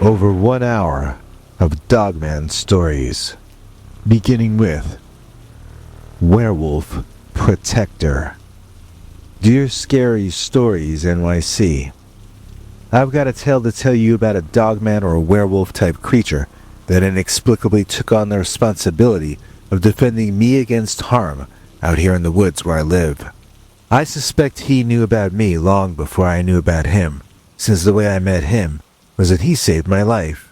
Over 1 hour of Dogman stories, beginning with Werewolf Protector. Dear Scary Stories NYC, I've got a tale to tell you about a dogman or a werewolf type creature that inexplicably took on the responsibility of defending me against harm out here in the woods where I live. I suspect he knew about me long before I knew about him, since the way I met him was that he saved my life.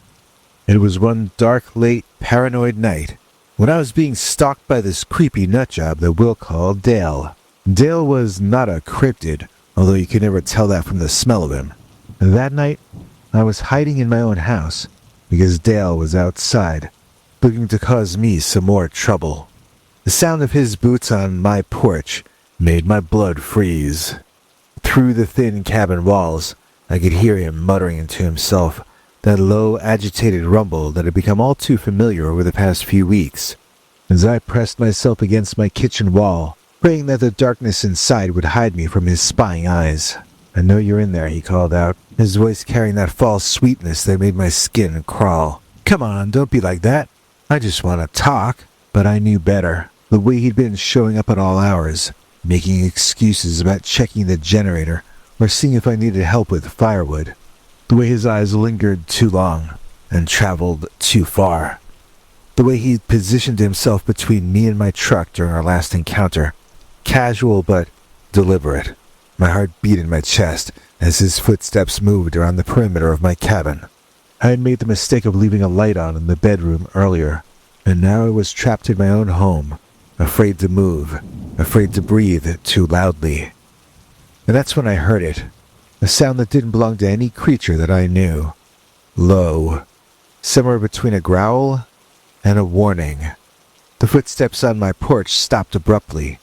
It was one dark, late, paranoid night when I was being stalked by this creepy nutjob that we'll call Dale. Dale was not a cryptid, although you could never tell that from the smell of him. That night, I was hiding in my own house because Dale was outside, looking to cause me some more trouble. The sound of his boots on my porch made my blood freeze. Through the thin cabin walls, I could hear him muttering to himself, that low, agitated rumble that had become all too familiar over the past few weeks. As I pressed myself against my kitchen wall, praying that the darkness inside would hide me from his spying eyes. "I know you're in there," he called out, his voice carrying that false sweetness that made my skin crawl. "Come on, don't be like that. I just want to talk." But I knew better. The way he'd been showing up at all hours, making excuses about checking the generator or seeing if I needed help with firewood. The way his eyes lingered too long and traveled too far. The way he positioned himself between me and my truck during our last encounter. Casual but deliberate. My heart beat in my chest as his footsteps moved around the perimeter of my cabin. I had made the mistake of leaving a light on in the bedroom earlier, and now I was trapped in my own home, afraid to move, afraid to breathe too loudly. And that's when I heard it, a sound that didn't belong to any creature that I knew. Low, somewhere between a growl and a warning. The footsteps on my porch stopped abruptly.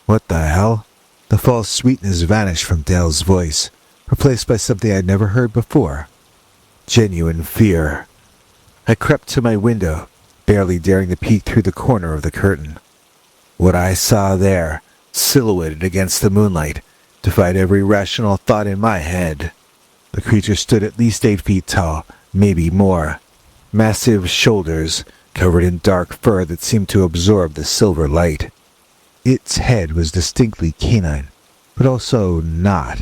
What the hell? The false sweetness vanished from Dale's voice, replaced by something I'd never heard before. Genuine fear. I crept to my window, barely daring to peek through the corner of the curtain. What I saw there, silhouetted against the moonlight, defied every rational thought in my head. The creature stood at least 8 feet tall, maybe more. Massive shoulders, covered in dark fur that seemed to absorb the silver light. Its head was distinctly canine, but also not.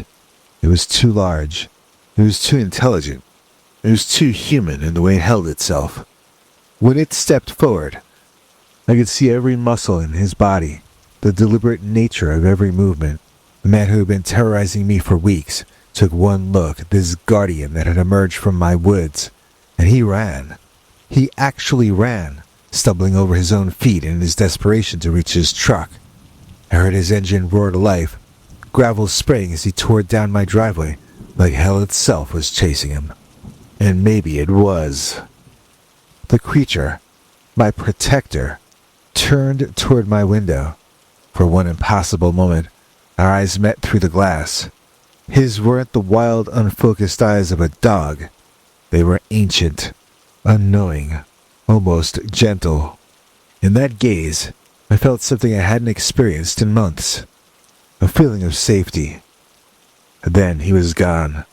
It was too large. It was too intelligent. It was too human in the way it held itself. When it stepped forward, I could see every muscle in his body, the deliberate nature of every movement. The man who had been terrorizing me for weeks took one look at this guardian that had emerged from my woods, and he ran. He actually ran, stumbling over his own feet in his desperation to reach his truck. I heard his engine roar to life, gravel spraying as he tore down my driveway, like hell itself was chasing him. And maybe it was. The creature, my protector, turned toward my window. For one impossible moment, our eyes met through the glass. His weren't the wild, unfocused eyes of a dog. They were ancient, unknowing, almost gentle. In that gaze, I felt something I hadn't experienced in months. A feeling of safety. Then he was gone,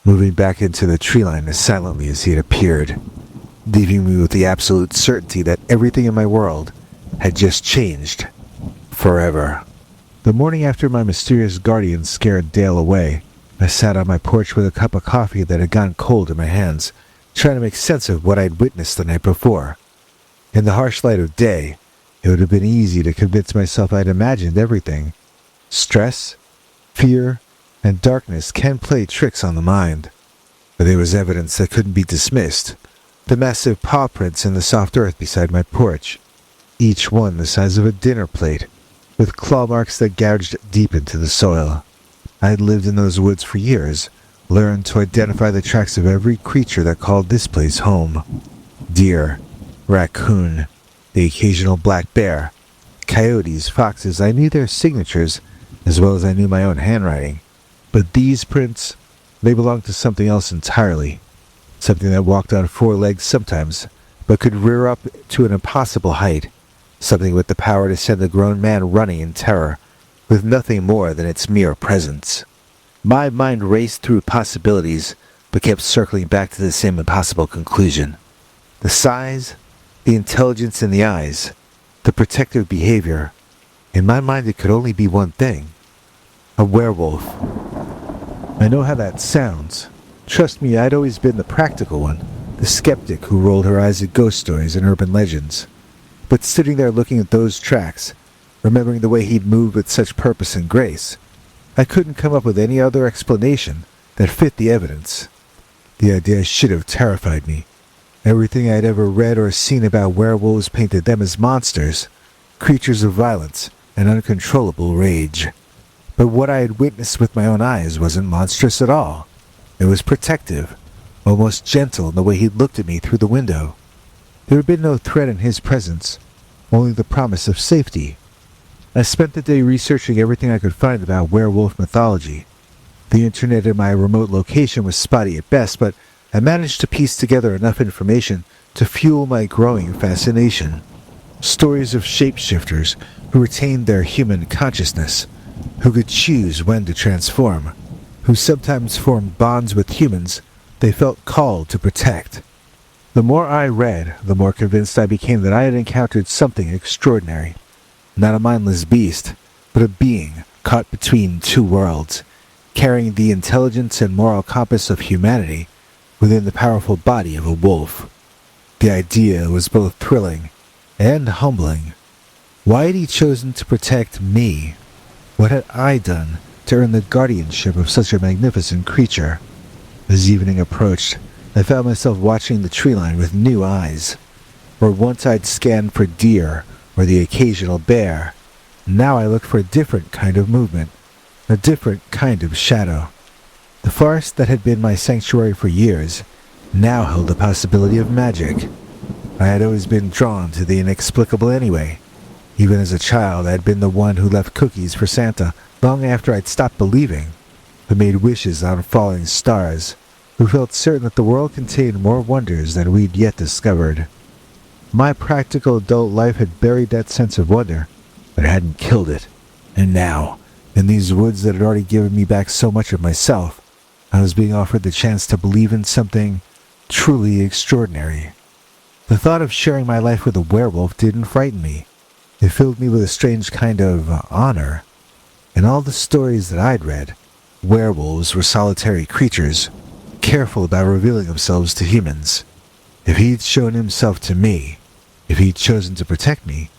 moving back into the tree line as silently as he had appeared, leaving me with the absolute certainty that everything in my world had just changed. Forever. The morning after my mysterious guardian scared Dale away, I sat on my porch with a cup of coffee that had gone cold in my hands, trying to make sense of what I'd witnessed the night before. In the harsh light of day, it would have been easy to convince myself I'd imagined everything. Stress, fear, and darkness can play tricks on the mind. But there was evidence that couldn't be dismissed. The massive paw prints in the soft earth beside my porch, each one the size of a dinner plate, with claw marks that gouged deep into the soil. I had lived in those woods for years, learned to identify the tracks of every creature that called this place home. Deer, raccoon, the occasional black bear, coyotes, foxes. I knew their signatures as well as I knew my own handwriting. But these prints, they belonged to something else entirely. Something that walked on 4 legs sometimes, but could rear up to an impossible height. Something with the power to send a grown man running in terror, with nothing more than its mere presence. My mind raced through possibilities, but kept circling back to the same impossible conclusion. The size, the intelligence in the eyes, the protective behavior. In my mind, it could only be one thing. A werewolf. I know how that sounds. Trust me, I'd always been the practical one, the skeptic who rolled her eyes at ghost stories and urban legends. But sitting there looking at those tracks, remembering the way he'd moved with such purpose and grace, I couldn't come up with any other explanation that fit the evidence. The idea should have terrified me. Everything I'd ever read or seen about werewolves painted them as monsters, creatures of violence and uncontrollable rage. But what I had witnessed with my own eyes wasn't monstrous at all. It was protective, almost gentle in the way he looked at me through the window. There had been no threat in his presence, only the promise of safety. I spent the day researching everything I could find about werewolf mythology. The internet in my remote location was spotty at best, but I managed to piece together enough information to fuel my growing fascination. Stories of shapeshifters who retained their human consciousness, who could choose when to transform, who sometimes formed bonds with humans they felt called to protect. The more I read, the more convinced I became that I had encountered something extraordinary. Not a mindless beast, but a being caught between two worlds, carrying the intelligence and moral compass of humanity within the powerful body of a wolf. The idea was both thrilling and humbling. Why had he chosen to protect me? What had I done to earn the guardianship of such a magnificent creature? As evening approached, I found myself watching the tree line with new eyes. Where once I'd scanned for deer or the occasional bear, now I looked for a different kind of movement, a different kind of shadow. The forest that had been my sanctuary for years now held the possibility of magic. I had always been drawn to the inexplicable anyway. Even as a child, I had been the one who left cookies for Santa long after I'd stopped believing, who made wishes on falling stars, who felt certain that the world contained more wonders than we'd yet discovered. My practical adult life had buried that sense of wonder, but it hadn't killed it. And now, in these woods that had already given me back so much of myself, I was being offered the chance to believe in something truly extraordinary. The thought of sharing my life with a werewolf didn't frighten me. It filled me with a strange kind of honor. In all the stories that I'd read, werewolves were solitary creatures, careful about revealing themselves to humans. If he'd shown himself to me, if he'd chosen to protect me,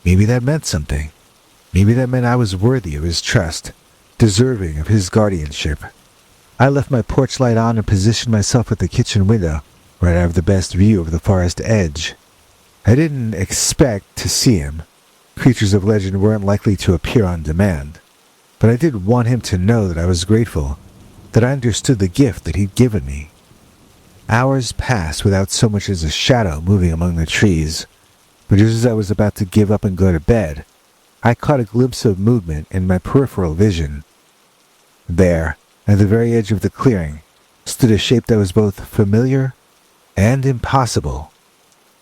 maybe that meant something. Maybe that meant I was worthy of his trust, deserving of his guardianship. I left my porch light on and positioned myself at the kitchen window, where I'd have the best view of the forest edge. I didn't expect to see him. Creatures of legend weren't likely to appear on demand. But I did want him to know that I was grateful, that I understood the gift that he'd given me. Hours passed without so much as a shadow moving among the trees, but just as I was about to give up and go to bed, I caught a glimpse of movement in my peripheral vision. There, at the very edge of the clearing, stood a shape that was both familiar and impossible.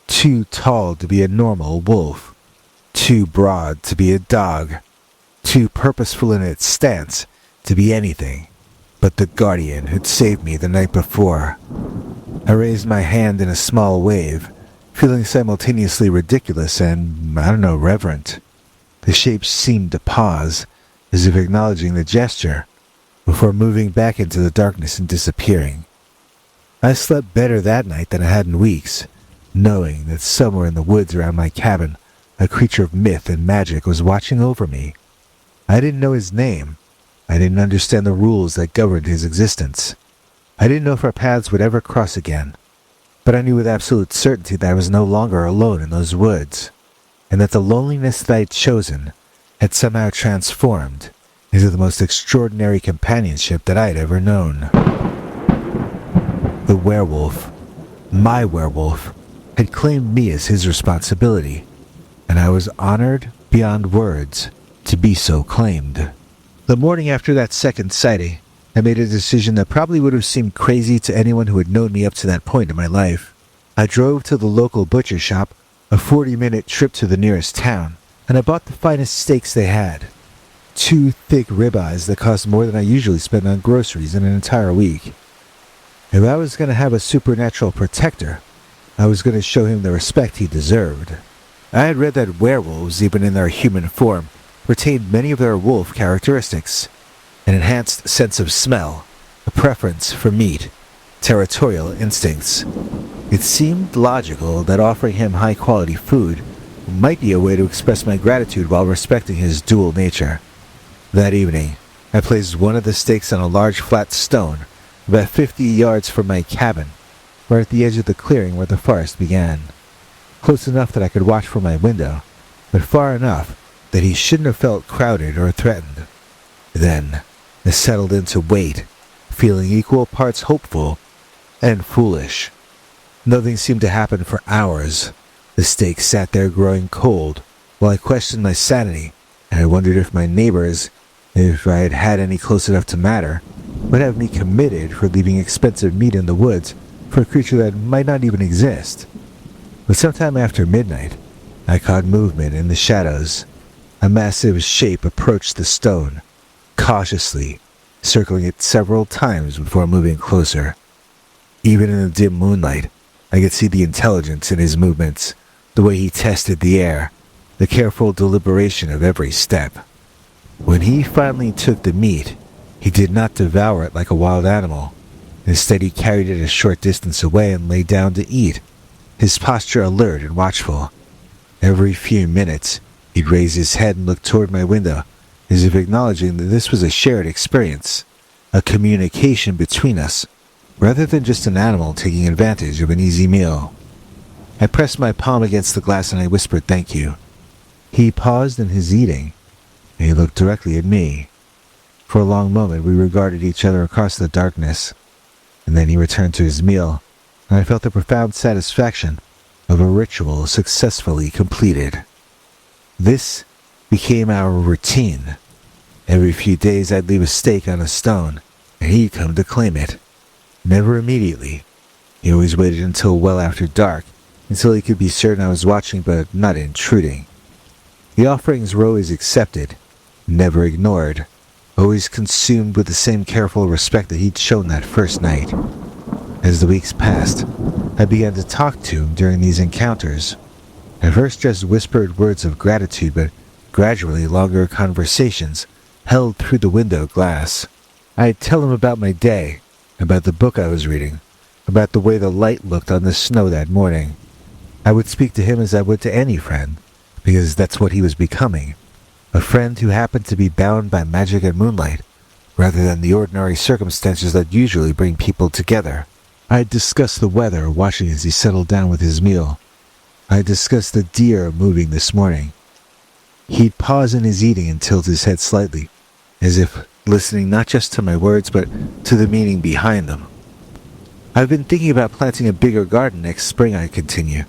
Too tall to be a normal wolf, too broad to be a dog, too purposeful in its stance to be anything but the guardian who'd saved me the night before. I raised my hand in a small wave, feeling simultaneously ridiculous and, reverent. The shape seemed to pause, as if acknowledging the gesture, before moving back into the darkness and disappearing. I slept better that night than I had in weeks, knowing that somewhere in the woods around my cabin, a creature of myth and magic was watching over me. I didn't know his name. I didn't understand the rules that governed his existence. I didn't know if our paths would ever cross again, but I knew with absolute certainty that I was no longer alone in those woods, and that the loneliness that I'd chosen had somehow transformed into the most extraordinary companionship that I'd ever known. The werewolf, my werewolf, had claimed me as his responsibility, and I was honored beyond words to be so claimed. The morning after that second sighting, I made a decision that probably would have seemed crazy to anyone who had known me up to that point in my life. I drove to the local butcher shop, a 40-minute trip to the nearest town, and I bought the finest steaks they had. 2 thick ribeyes that cost more than I usually spend on groceries in an entire week. If I was going to have a supernatural protector, I was going to show him the respect he deserved. I had read that werewolves, even in their human form, retained many of their wolf characteristics: an enhanced sense of smell, a preference for meat, territorial instincts. It seemed logical that offering him high-quality food might be a way to express my gratitude while respecting his dual nature. That evening, I placed one of the steaks on a large flat stone about 50 yards from my cabin, right at the edge of the clearing where the forest began. Close enough that I could watch from my window, but far enough that he shouldn't have felt crowded or threatened. Then, I settled in to wait, feeling equal parts hopeful and foolish. Nothing seemed to happen for hours. The steak sat there growing cold, while I questioned my sanity, and I wondered if my neighbors, if I had had any close enough to matter, would have me committed for leaving expensive meat in the woods for a creature that might not even exist. But sometime after midnight, I caught movement in the shadows. A massive shape approached the stone, cautiously, circling it several times before moving closer. Even in the dim moonlight, I could see the intelligence in his movements, the way he tested the air, the careful deliberation of every step. When he finally took the meat, he did not devour it like a wild animal. Instead, he carried it a short distance away and lay down to eat, his posture alert and watchful. Every few minutes, he'd raise his head and look toward my window, as if acknowledging that this was a shared experience, a communication between us, rather than just an animal taking advantage of an easy meal. I pressed my palm against the glass and I whispered thank you. He paused in his eating, and he looked directly at me. For a long moment we regarded each other across the darkness, and then he returned to his meal, and I felt the profound satisfaction of a ritual successfully completed. This became our routine. Every few days I'd leave a steak on a stone, and he'd come to claim it. Never immediately. He always waited until well after dark, until he could be certain I was watching but not intruding. The offerings were always accepted, never ignored, always consumed with the same careful respect that he'd shown that first night. As the weeks passed, I began to talk to him during these encounters. At first just whispered words of gratitude, but gradually longer conversations held through the window glass. I'd tell him about my day, about the book I was reading, about the way the light looked on the snow that morning. I would speak to him as I would to any friend, because that's what he was becoming, a friend who happened to be bound by magic and moonlight, rather than the ordinary circumstances that usually bring people together. I'd discuss the weather, watching as he settled down with his meal. I'd discuss the deer moving this morning. He'd pause in his eating and tilt his head slightly, as if listening not just to my words, but to the meaning behind them. I've been thinking about planting a bigger garden next spring, I continue.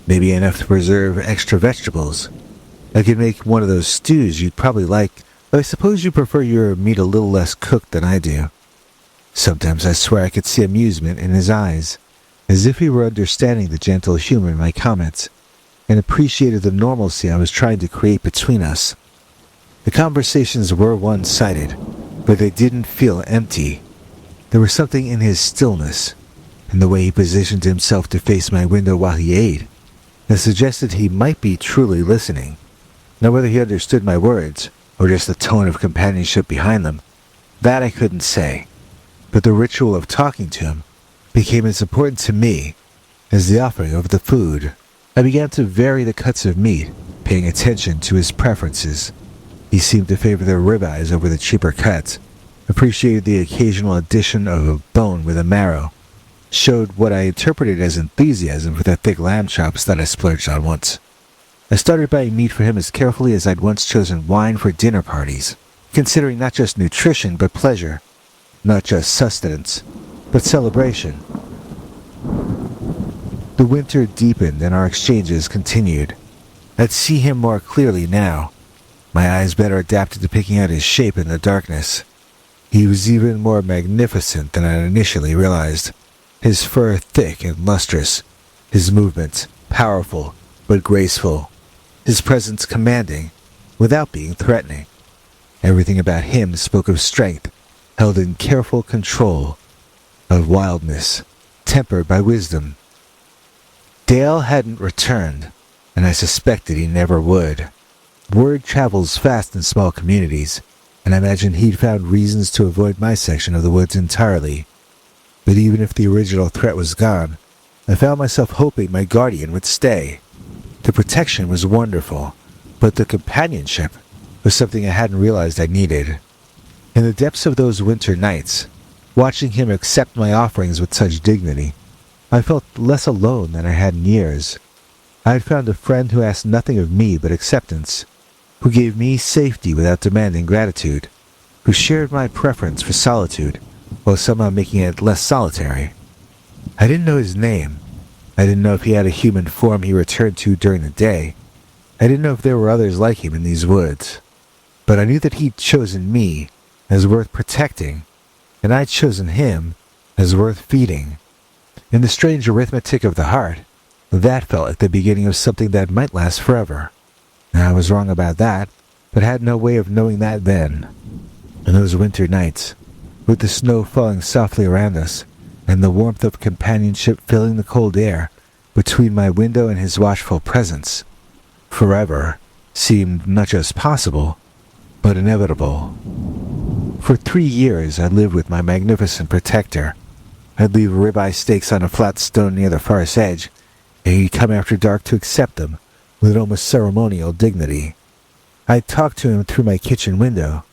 Maybe enough to preserve extra vegetables. I could make one of those stews you'd probably like, but I suppose you prefer your meat a little less cooked than I do. Sometimes I swear I could see amusement in his eyes, as if he were understanding the gentle humor in my comments, and appreciated the normalcy I was trying to create between us. The conversations were one-sided, but they didn't feel empty. There was something in his stillness, in the way he positioned himself to face my window while he ate, that suggested he might be truly listening. Now whether he understood my words, or just the tone of companionship behind them, that I couldn't say. But the ritual of talking to him became as important to me as the offering of the food. I began to vary the cuts of meat, paying attention to his preferences. He seemed to favor the ribeyes over the cheaper cuts, appreciated the occasional addition of a bone with a marrow, showed what I interpreted as enthusiasm for the thick lamb chops that I splurged on once. I started buying meat for him as carefully as I'd once chosen wine for dinner parties, considering not just nutrition but pleasure, not just sustenance, but celebration. The winter deepened and our exchanges continued. I'd see him more clearly now, my eyes better adapted to picking out his shape in the darkness. He was even more magnificent than I initially realized, his fur thick and lustrous, his movements powerful but graceful, his presence commanding without being threatening. Everything about him spoke of strength, held in careful control. of wildness, tempered by wisdom. Dale hadn't returned, and I suspected he never would. Word travels fast in small communities, and I imagined he'd found reasons to avoid my section of the woods entirely. But even if the original threat was gone, I found myself hoping my guardian would stay. The protection was wonderful, but the companionship was something I hadn't realized I needed. In the depths of those winter nights, watching him accept my offerings with such dignity, I felt less alone than I had in years. I had found a friend who asked nothing of me but acceptance, who gave me safety without demanding gratitude, who shared my preference for solitude while somehow making it less solitary. I didn't know his name. I didn't know if he had a human form he returned to during the day. I didn't know if there were others like him in these woods. But I knew that he'd chosen me as worth protecting, and I'd chosen him as worth feeding. In the strange arithmetic of the heart, that felt like the beginning of something that might last forever. I was wrong about that, but had no way of knowing that then. In those winter nights, with the snow falling softly around us, and the warmth of companionship filling the cold air between my window and his watchful presence, forever seemed not just possible, but inevitable. For 3 years I lived with my magnificent protector. I'd leave ribeye steaks on a flat stone near the forest edge, and he'd come after dark to accept them with an almost ceremonial dignity. I'd talk to him through my kitchen window,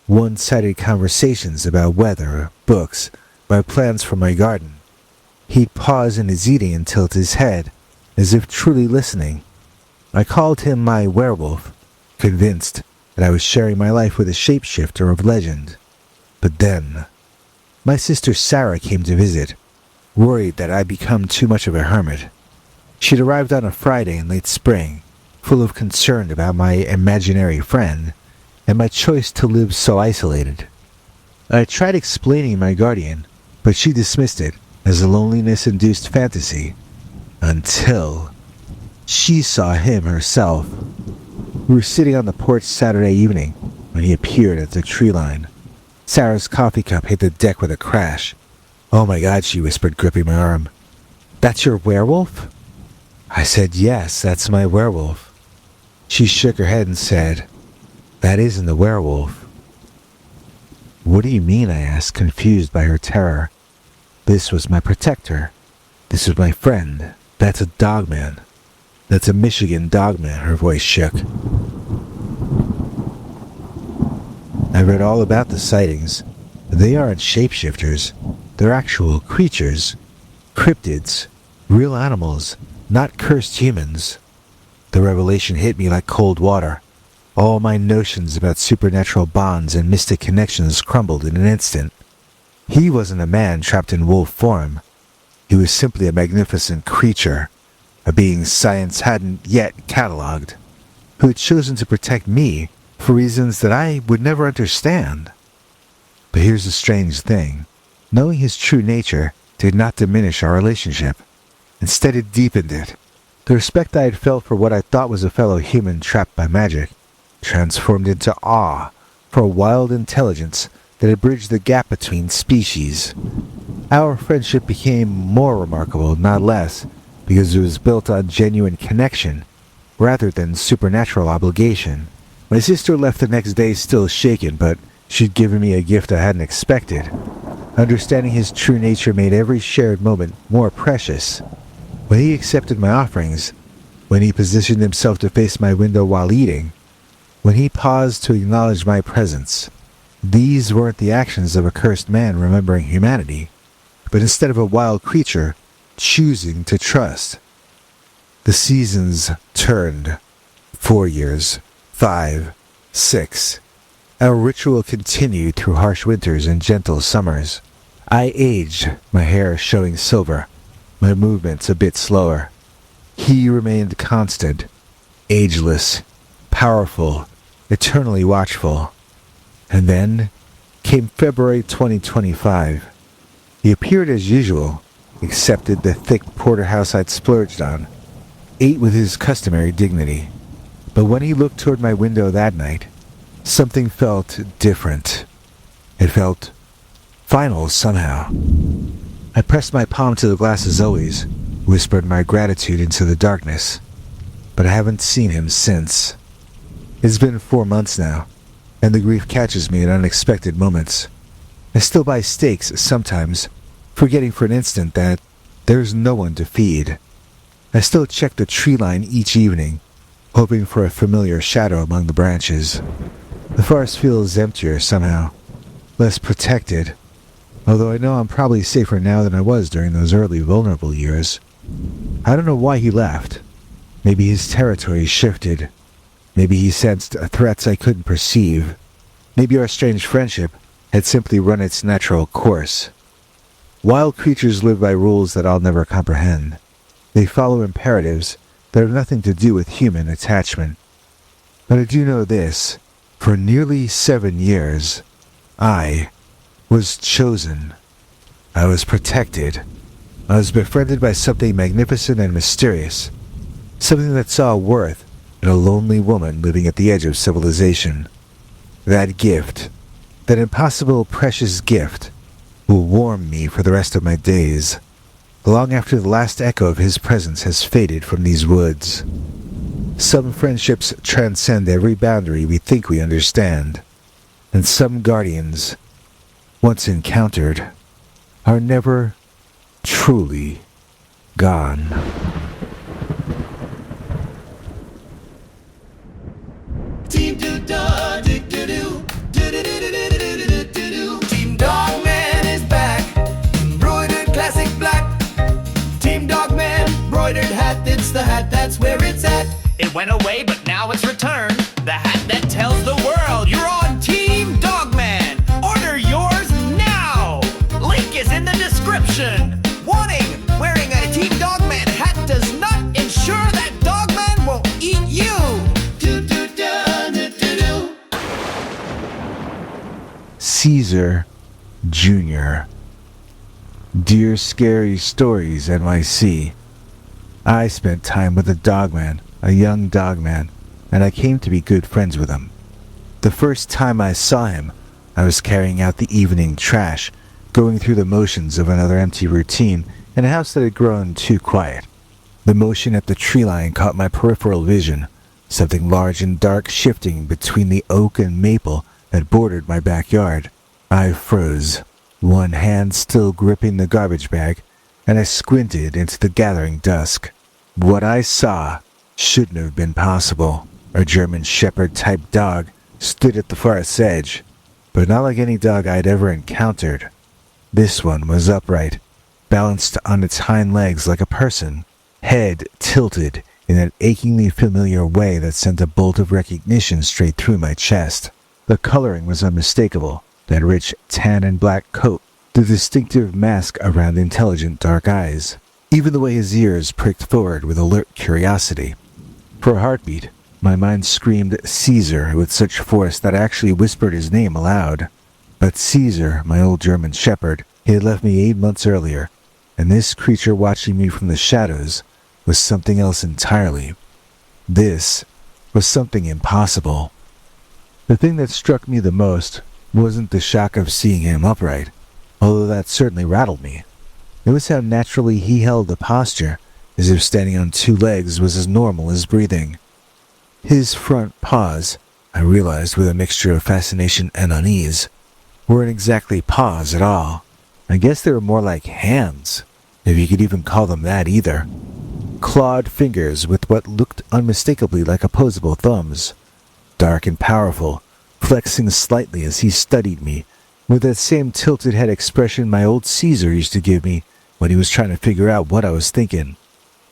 one-sided conversations about weather, books, my plans for my garden. He'd pause in his eating and tilt his head, as if truly listening. I called him my werewolf, convinced that I was sharing my life with a shapeshifter of legend. But then, my sister Sarah came to visit, worried that I'd become too much of a hermit. She'd arrived on a Friday in late spring, full of concern about my imaginary friend, and my choice to live so isolated. I tried explaining my guardian, but she dismissed it as a loneliness-induced fantasy, until she saw him herself. We were sitting on the porch Saturday evening when he appeared at the tree line. Sarah's coffee cup hit the deck with a crash. "Oh my God," she whispered, gripping my arm. "That's your werewolf?" I said, "Yes, that's my werewolf." She shook her head and said, "That isn't the werewolf." "What do you mean?" I asked, confused by her terror. "This was my protector. This was my friend. That's a Dogman. That's a Michigan Dogman." Her voice shook. I read all about the sightings. They aren't shapeshifters. They're actual creatures. Cryptids. Real animals. Not cursed humans. The revelation hit me like cold water. All my notions about supernatural bonds and mystic connections crumbled in an instant. He wasn't a man trapped in wolf form. He was simply a magnificent creature, a being science hadn't yet catalogued, who had chosen to protect me for reasons that I would never understand. But here's the strange thing. Knowing his true nature did not diminish our relationship. Instead, it deepened it. The respect I had felt for what I thought was a fellow human trapped by magic transformed into awe for a wild intelligence that had bridged the gap between species. Our friendship became more remarkable, not less, because it was built on genuine connection rather than supernatural obligation. My sister left the next day still shaken, but she'd given me a gift I hadn't expected. Understanding his true nature made every shared moment more precious. When he accepted my offerings, when he positioned himself to face my window while eating, when he paused to acknowledge my presence, these weren't the actions of a cursed man remembering humanity, but instead of a wild creature choosing to trust. The seasons turned. 4 years, 5, 6. Our ritual continued through harsh winters and gentle summers. I aged, my hair showing silver, my movements a bit slower. He remained constant, ageless, powerful, eternally watchful. And then came February 2025. He appeared as usual, accepted the thick porterhouse I'd splurged on, ate with his customary dignity. But when he looked toward my window that night, something felt different. It felt final somehow. I pressed my palm to the glass as always, whispered my gratitude into the darkness, but I haven't seen him since. It's been 4 months now, and the grief catches me at unexpected moments. I still buy steaks sometimes, forgetting for an instant that there's no one to feed. I still check the tree line each evening, hoping for a familiar shadow among the branches. The forest feels emptier somehow, less protected, although I know I'm probably safer now than I was during those early vulnerable years. I don't know why he left. Maybe his territory shifted. Maybe he sensed threats I couldn't perceive. Maybe our strange friendship had simply run its natural course. Wild creatures live by rules that I'll never comprehend. They follow imperatives that have nothing to do with human attachment. But I do know this. For nearly 7 years, I was chosen. I was protected. I was befriended by something magnificent and mysterious. Something that saw worth in a lonely woman living at the edge of civilization. That gift, that impossible precious gift, will warm me for the rest of my days, long after the last echo of his presence has faded from these woods. Some friendships transcend every boundary we think we understand, and some guardians, once encountered, are never truly gone. Team Team Dogman is back, embroidered classic black. Team Dogman, embroidered hat, it's the hat, that's where it's at. It went away, but now it's returned. The hat that tells the world you're on Team Dogman. Order yours now. Link is in the description. Warning, wearing a Team Dogman hat does not ensure that Dogman won't eat you. Caesar Jr. Dear Scary Stories NYC. I spent time with a dogman, a young dogman, and I came to be good friends with him. The first time I saw him, I was carrying out the evening trash, going through the motions of another empty routine in a house that had grown too quiet. The motion at the tree line caught my peripheral vision, something large and dark shifting between the oak and maple that bordered my backyard. I froze, one hand still gripping the garbage bag, and I squinted into the gathering dusk. What I saw shouldn't have been possible. A German Shepherd-type dog stood at the forest's edge, but not like any dog I'd ever encountered. This one was upright, balanced on its hind legs like a person, head tilted in an achingly familiar way that sent a bolt of recognition straight through my chest. The coloring was unmistakable, that rich tan and black coat, the distinctive mask around intelligent dark eyes, even the way his ears pricked forward with alert curiosity. For a heartbeat, my mind screamed Caesar with such force that I actually whispered his name aloud. But Caesar, my old German shepherd, he had left me 8 months earlier, and this creature watching me from the shadows was something else entirely. This was something impossible. The thing that struck me the most wasn't the shock of seeing him upright, although that certainly rattled me. It was how naturally he held the posture, as if standing on 2 legs was as normal as breathing. His front paws, I realized with a mixture of fascination and unease, weren't exactly paws at all. I guess they were more like hands, if you could even call them that either. Clawed fingers with what looked unmistakably like opposable thumbs, dark and powerful, flexing slightly as he studied me, with that same tilted head expression my old Caesar used to give me when he was trying to figure out what I was thinking.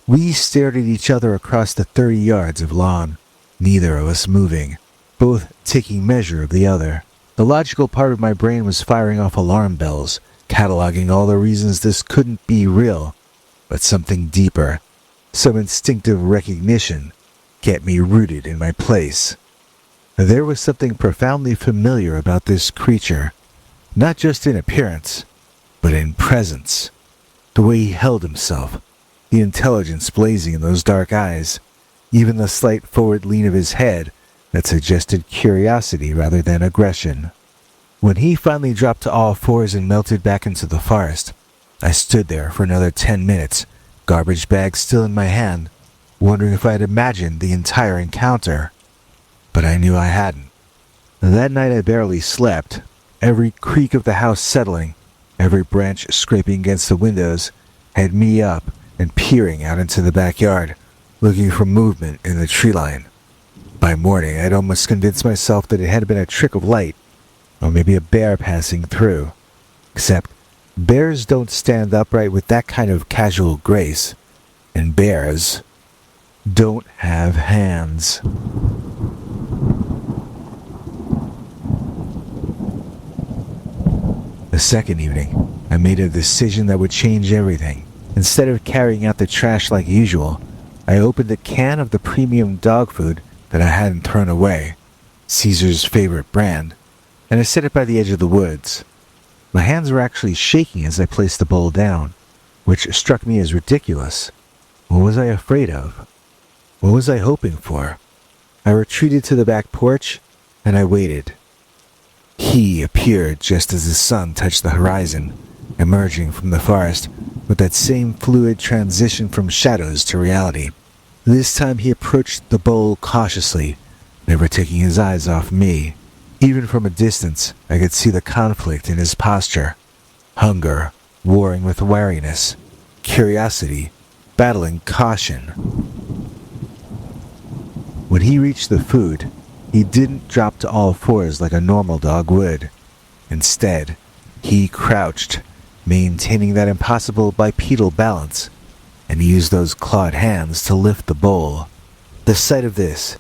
We stared at each other across the 30 yards of lawn, neither of us moving, both taking measure of the other. The logical part of my brain was firing off alarm bells, cataloging all the reasons this couldn't be real, but something deeper, some instinctive recognition, kept me rooted in my place. There was something profoundly familiar about this creature, not just in appearance, but in presence. The way he held himself, the intelligence blazing in those dark eyes, even the slight forward lean of his head that suggested curiosity rather than aggression. When he finally dropped to all fours and melted back into the forest, I stood there for another 10 minutes, garbage bag still in my hand, wondering if I had imagined the entire encounter. But I knew I hadn't. That night I barely slept, every creak of the house settling, every branch scraping against the windows, had me up and peering out into the backyard, looking for movement in the tree line. By morning, I'd almost convinced myself that it had been a trick of light, or maybe a bear passing through. Except, bears don't stand upright with that kind of casual grace, and bears don't have hands. The second evening, I made a decision that would change everything. Instead of carrying out the trash like usual, I opened a can of the premium dog food that I hadn't thrown away, Caesar's favorite brand, and I set it by the edge of the woods. My hands were actually shaking as I placed the bowl down, which struck me as ridiculous. What was I afraid of? What was I hoping for? I retreated to the back porch, and I waited. He appeared just as the sun touched the horizon, emerging from the forest with that same fluid transition from shadows to reality. This time he approached the bowl cautiously, never taking his eyes off me. Even from a distance, I could see the conflict in his posture. Hunger warring with wariness, curiosity battling caution. When he reached the food, he didn't drop to all fours like a normal dog would. Instead, he crouched, maintaining that impossible bipedal balance, and used those clawed hands to lift the bowl. The sight of this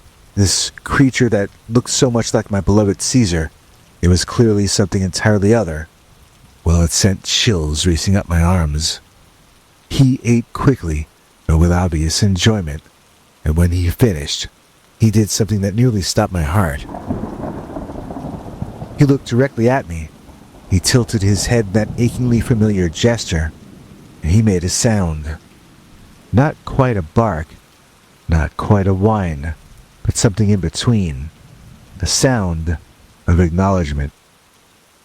creature that looked so much like my beloved Caesar, it was clearly something entirely other. Well, it sent chills racing up my arms. He ate quickly, but with obvious enjoyment, and when he finished, he did something that nearly stopped my heart. He looked directly at me. He tilted his head in that achingly familiar gesture, and he made a sound. Not quite a bark, not quite a whine, but something in between. A sound of acknowledgement,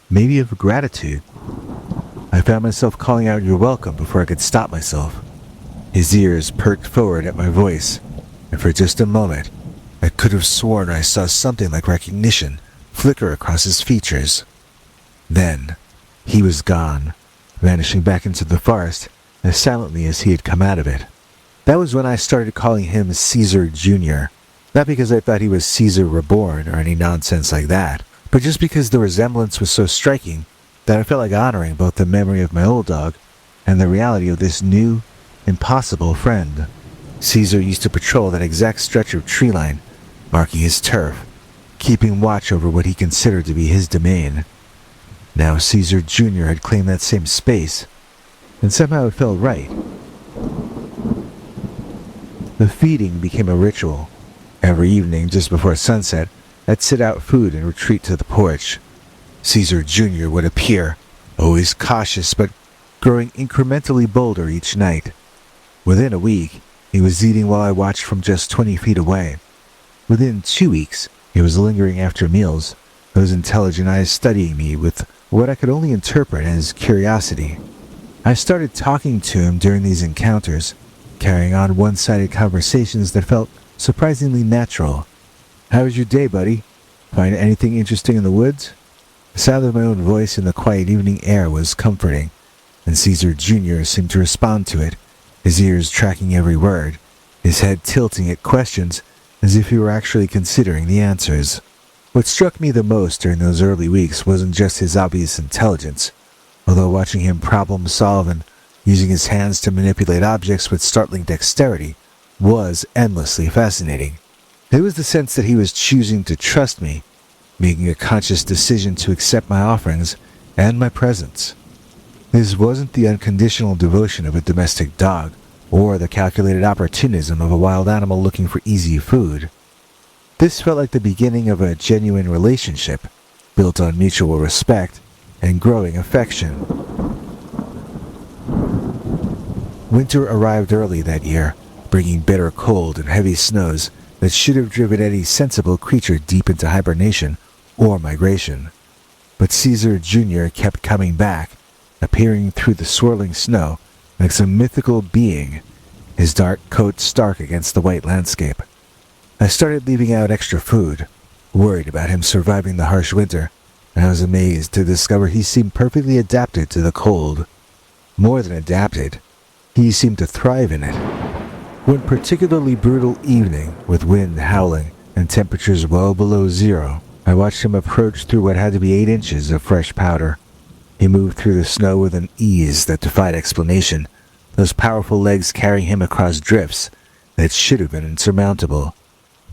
maybe of gratitude. I found myself calling out, "You're welcome," before I could stop myself. His ears perked forward at my voice, and for just a moment, I could have sworn I saw something like recognition flicker across his features. Then, he was gone, vanishing back into the forest as silently as he had come out of it. That was when I started calling him Caesar Jr., not because I thought he was Caesar reborn or any nonsense like that, but just because the resemblance was so striking that I felt like honoring both the memory of my old dog and the reality of this new, impossible friend. Caesar used to patrol that exact stretch of tree line, marking his turf, keeping watch over what he considered to be his domain. Now Caesar Jr. had claimed that same space, and somehow it felt right. The feeding became a ritual. Every evening, just before sunset, I'd sit out food and retreat to the porch. Caesar Jr. would appear, always cautious but growing incrementally bolder each night. Within a week, he was eating while I watched from just 20 feet away. Within 2 weeks, he was lingering after meals, those intelligent eyes studying me with what I could only interpret as curiosity. I started talking to him during these encounters, carrying on one-sided conversations that felt surprisingly natural. "How was your day, buddy? Find anything interesting in the woods?" The sound of my own voice in the quiet evening air was comforting, and Caesar Jr. seemed to respond to it, his ears tracking every word, his head tilting at questions as if he were actually considering the answers. What struck me the most during those early weeks wasn't just his obvious intelligence, although watching him problem solve and using his hands to manipulate objects with startling dexterity was endlessly fascinating. It was the sense that he was choosing to trust me, making a conscious decision to accept my offerings and my presence. This wasn't the unconditional devotion of a domestic dog, or the calculated opportunism of a wild animal looking for easy food. This felt like the beginning of a genuine relationship, built on mutual respect and growing affection. Winter arrived early that year, bringing bitter cold and heavy snows that should have driven any sensible creature deep into hibernation or migration. But Caesar Jr. kept coming back, appearing through the swirling snow like some mythical being, his dark coat stark against the white landscape. I started leaving out extra food, worried about him surviving the harsh winter, and I was amazed to discover he seemed perfectly adapted to the cold. More than adapted, he seemed to thrive in it. One particularly brutal evening, with wind howling and temperatures well below zero, I watched him approach through what had to be 8 inches of fresh powder. He moved through the snow with an ease that defied explanation, those powerful legs carrying him across drifts that should have been insurmountable.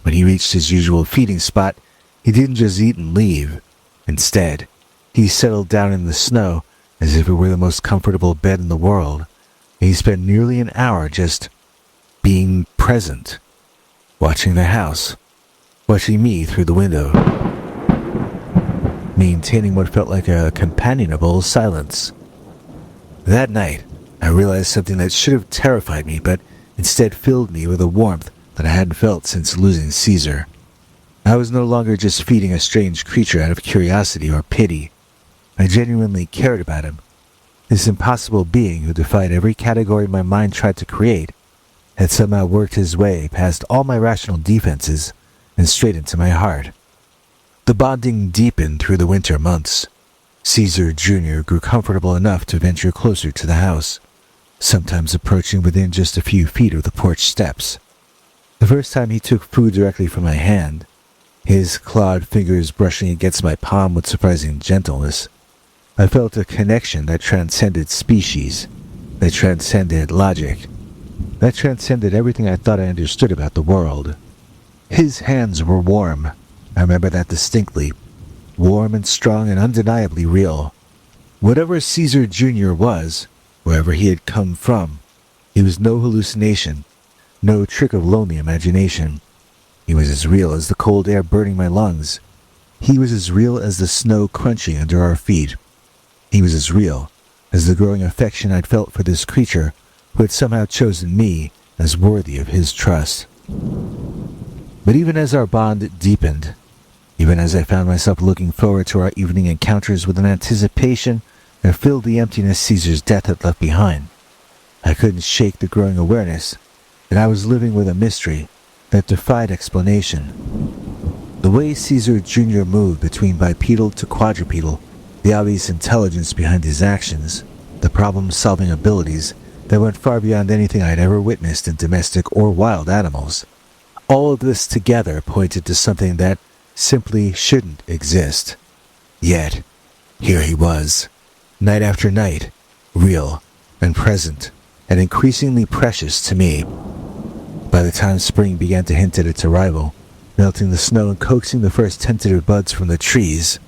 When he reached his usual feeding spot, he didn't just eat and leave. Instead, he settled down in the snow as if it were the most comfortable bed in the world. He spent nearly an hour just being present, watching the house, watching me through the window, maintaining what felt like a companionable silence. That night, I realized something that should have terrified me, but instead filled me with a warmth that I hadn't felt since losing Caesar. I was no longer just feeding a strange creature out of curiosity or pity. I genuinely cared about him. This impossible being who defied every category my mind tried to create had somehow worked his way past all my rational defenses and straight into my heart. The bonding deepened through the winter months. Caesar Jr. grew comfortable enough to venture closer to the house, sometimes approaching within just a few feet of the porch steps. The first time he took food directly from my hand, his clawed fingers brushing against my palm with surprising gentleness, I felt a connection that transcended species, that transcended logic, that transcended everything I thought I understood about the world. His hands were warm. I remember that distinctly. Warm and strong and undeniably real. Whatever Caesar Jr. was, wherever he had come from, he was no hallucination, no trick of lonely imagination. He was as real as the cold air burning my lungs. He was as real as the snow crunching under our feet. He was as real as the growing affection I'd felt for this creature who had somehow chosen me as worthy of his trust. But even as our bond deepened, even as I found myself looking forward to our evening encounters with an anticipation that filled the emptiness Caesar's death had left behind, I couldn't shake the growing awareness that I was living with a mystery that defied explanation. The way Caesar Jr. moved between bipedal to quadrupedal, the obvious intelligence behind his actions, the problem-solving abilities that went far beyond anything I'd ever witnessed in domestic or wild animals. All of this together pointed to something that simply shouldn't exist. Yet, here he was, night after night, real and present and increasingly precious to me. By the time spring began to hint at its arrival, melting the snow and coaxing the first tentative buds from the trees,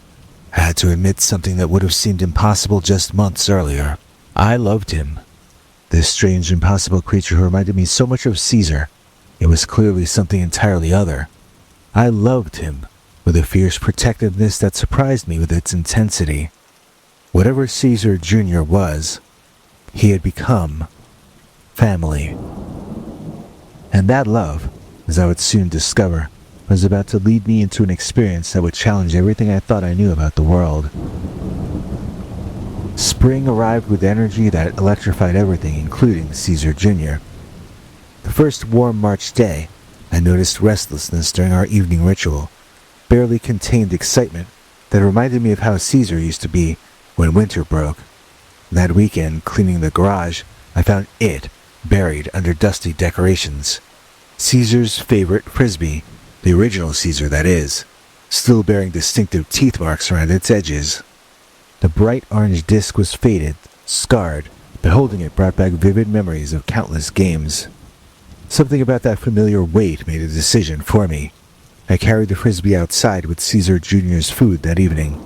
I had to admit something that would have seemed impossible just months earlier. I loved him. This strange, impossible creature who reminded me so much of Caesar, it was clearly something entirely other. I loved him with a fierce protectiveness that surprised me with its intensity. Whatever Caesar Jr. was, he had become family. And that love, as I would soon discover, was about to lead me into an experience that would challenge everything I thought I knew about the world. Spring arrived with energy that electrified everything, including Caesar Jr. The first warm March day, I noticed restlessness during our evening ritual, barely contained excitement that reminded me of how Caesar used to be when winter broke. That weekend, cleaning the garage, I found it buried under dusty decorations. Caesar's favorite frisbee, the original Caesar that is, still bearing distinctive teeth marks around its edges. The bright orange disc was faded, scarred, but holding it brought back vivid memories of countless games. Something about that familiar weight made a decision for me. I carried the frisbee outside with Caesar Jr.'s food that evening.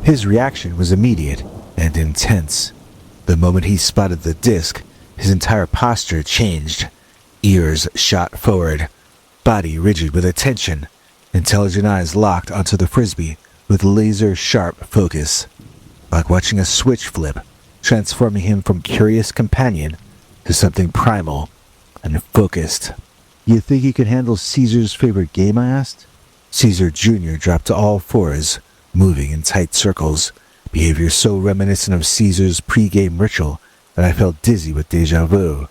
His reaction was immediate and intense. The moment he spotted the disc, his entire posture changed. Ears shot forward, body rigid with attention, intelligent eyes locked onto the frisbee with laser-sharp focus, like watching a switch flip, transforming him from curious companion to something primal and focused. "You think you can handle Caesar's favorite game?" I asked. Caesar Jr. dropped to all fours, moving in tight circles, behavior so reminiscent of Caesar's pre-game ritual that I felt dizzy with deja vu.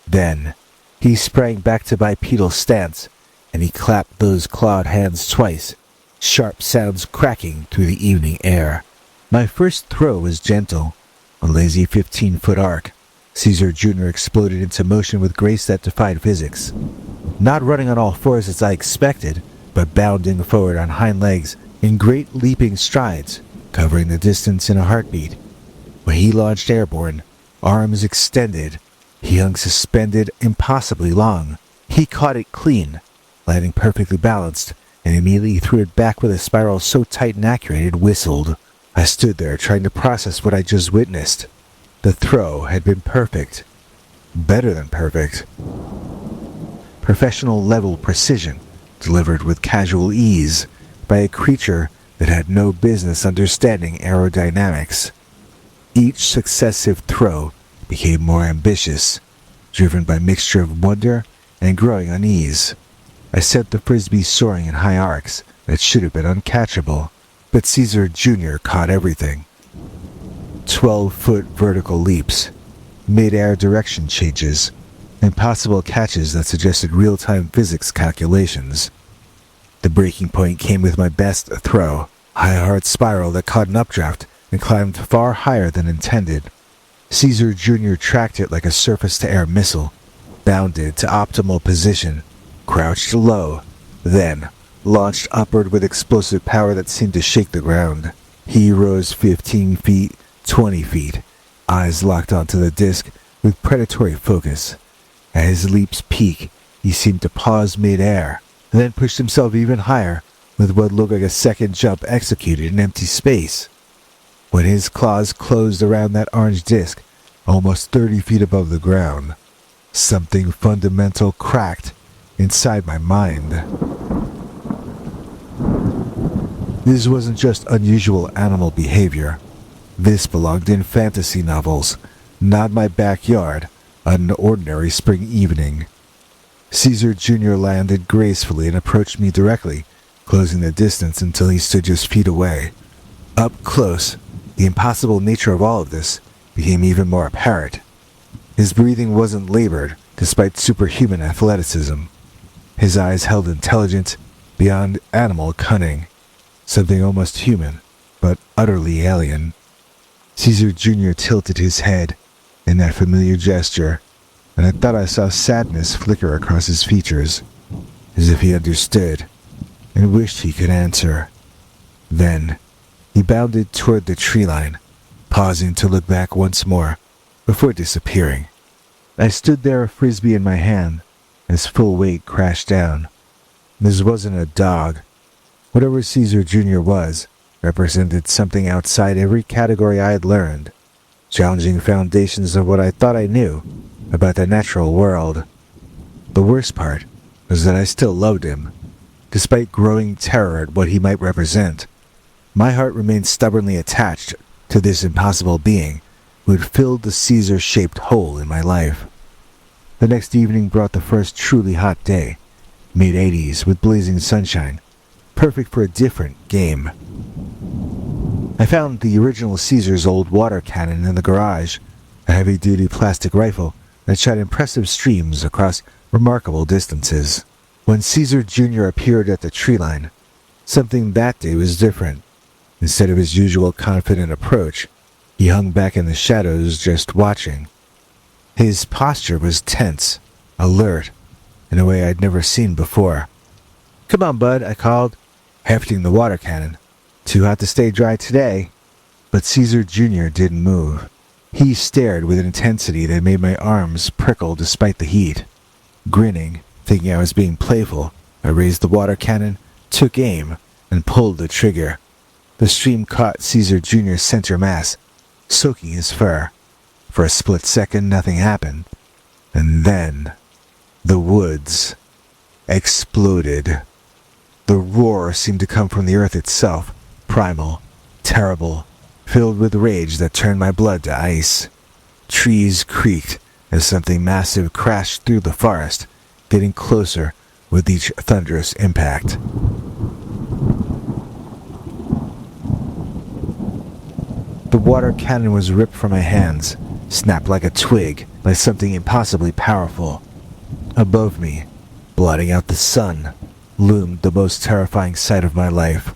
Then, he sprang back to bipedal stance, and he clapped those clawed hands twice, sharp sounds cracking through the evening air. My first throw was gentle, a lazy 15-foot arc. Caesar Jr. exploded into motion with grace that defied physics. Not running on all fours as I expected, but bounding forward on hind legs in great leaping strides, covering the distance in a heartbeat. When he launched airborne, arms extended, he hung suspended impossibly long. He caught it clean, landing perfectly balanced, and immediately threw it back with a spiral so tight and accurate it whistled. I stood there trying to process what I just witnessed. The throw had been perfect. Better than perfect. Professional level precision, delivered with casual ease by a creature that had no business understanding aerodynamics. Each successive throw became more ambitious, driven by a mixture of wonder and growing unease. I sent the frisbee soaring in high arcs that should have been uncatchable, but Caesar Jr. caught everything. 12-foot vertical leaps, mid-air direction changes, impossible catches that suggested real-time physics calculations. The breaking point came with my best throw, a high-hard spiral that caught an updraft and climbed far higher than intended. Caesar Jr. tracked it like a surface-to-air missile, bounded to optimal position, crouched low, then launched upward with explosive power that seemed to shake the ground. He rose 15 feet, 20 feet, eyes locked onto the disc with predatory focus. At his leap's peak, he seemed to pause mid-air, and then pushed himself even higher with what looked like a second jump executed in empty space. When his claws closed around that orange disc, almost 30 feet above the ground, something fundamental cracked inside my mind. This wasn't just unusual animal behavior. This belonged in fantasy novels, not my backyard, on an ordinary spring evening. Caesar Jr. landed gracefully and approached me directly, closing the distance until he stood just feet away. Up close, the impossible nature of all of this became even more apparent. His breathing wasn't labored, despite superhuman athleticism. His eyes held intelligence beyond animal cunning, something almost human, but utterly alien. Caesar Jr. tilted his head in that familiar gesture, and I thought I saw sadness flicker across his features, as if he understood and wished he could answer. Then, he bounded toward the tree line, pausing to look back once more, before disappearing. I stood there, a frisbee in my hand, as full weight crashed down. This wasn't a dog. Whatever Caesar Jr. was, represented something outside every category I had learned, challenging foundations of what I thought I knew about the natural world. The worst part was that I still loved him, despite growing terror at what he might represent. My heart remained stubbornly attached to this impossible being who had filled the Caesar-shaped hole in my life. The next evening brought the first truly hot day, mid-80s with blazing sunshine, perfect for a different game. I found the original Caesar's old water cannon in the garage, a heavy-duty plastic rifle that shot impressive streams across remarkable distances. When Caesar Jr. appeared at the tree line, something that day was different. Instead of his usual confident approach, he hung back in the shadows just watching. His posture was tense, alert, in a way I'd never seen before. "Come on, bud," I called, hefting the water cannon. "Too hot to stay dry today." But Caesar Jr. didn't move. He stared with an intensity that made my arms prickle despite the heat. Grinning, thinking I was being playful, I raised the water cannon, took aim, and pulled the trigger. The stream caught Caesar Jr.'s center mass, soaking his fur. For a split second, nothing happened. And then, the woods exploded. The roar seemed to come from the earth itself, primal, terrible, filled with rage that turned my blood to ice. Trees creaked as something massive crashed through the forest, getting closer with each thunderous impact. The water cannon was ripped from my hands, snapped like a twig by something impossibly powerful. Above me, blotting out the sun, loomed the most terrifying sight of my life.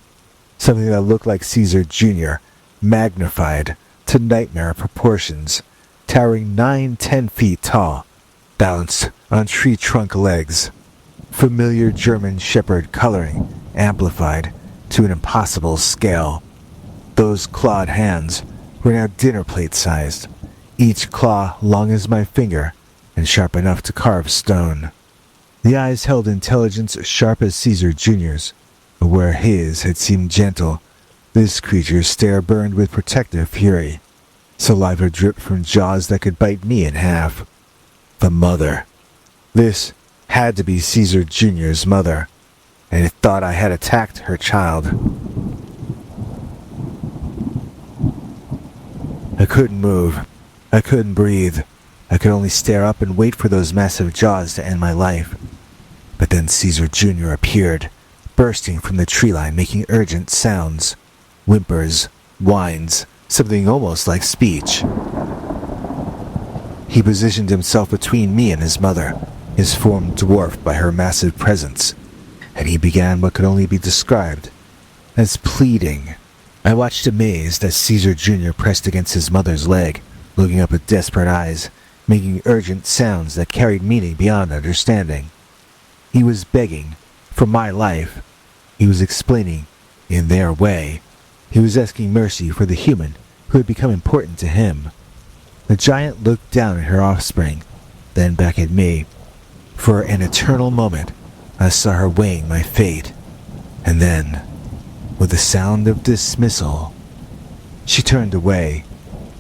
Something that looked like Caesar Jr., magnified to nightmare proportions, towering 9-10 feet tall, balanced on tree trunk legs. Familiar German shepherd coloring, amplified to an impossible scale. Those clawed hands were now dinner plate sized, each claw long as my finger and sharp enough to carve stone. The eyes held intelligence sharp as Caesar Jr.'s, but where his had seemed gentle, this creature's stare burned with protective fury. Saliva dripped from jaws that could bite me in half. The mother. This had to be Caesar Jr.'s mother, and it thought I had attacked her child. I couldn't move. I couldn't breathe. I could only stare up and wait for those massive jaws to end my life. But then Caesar Jr. appeared, bursting from the tree line, making urgent sounds. Whimpers, whines, something almost like speech. He positioned himself between me and his mother, his form dwarfed by her massive presence, and he began what could only be described as pleading. I watched amazed as Caesar Jr. pressed against his mother's leg, looking up with desperate eyes, making urgent sounds that carried meaning beyond understanding. He was begging for my life. He was explaining, in their way. He was asking mercy for the human who had become important to him. The giant looked down at her offspring, then back at me. For an eternal moment, I saw her weighing my fate. And then, with a sound of dismissal, she turned away.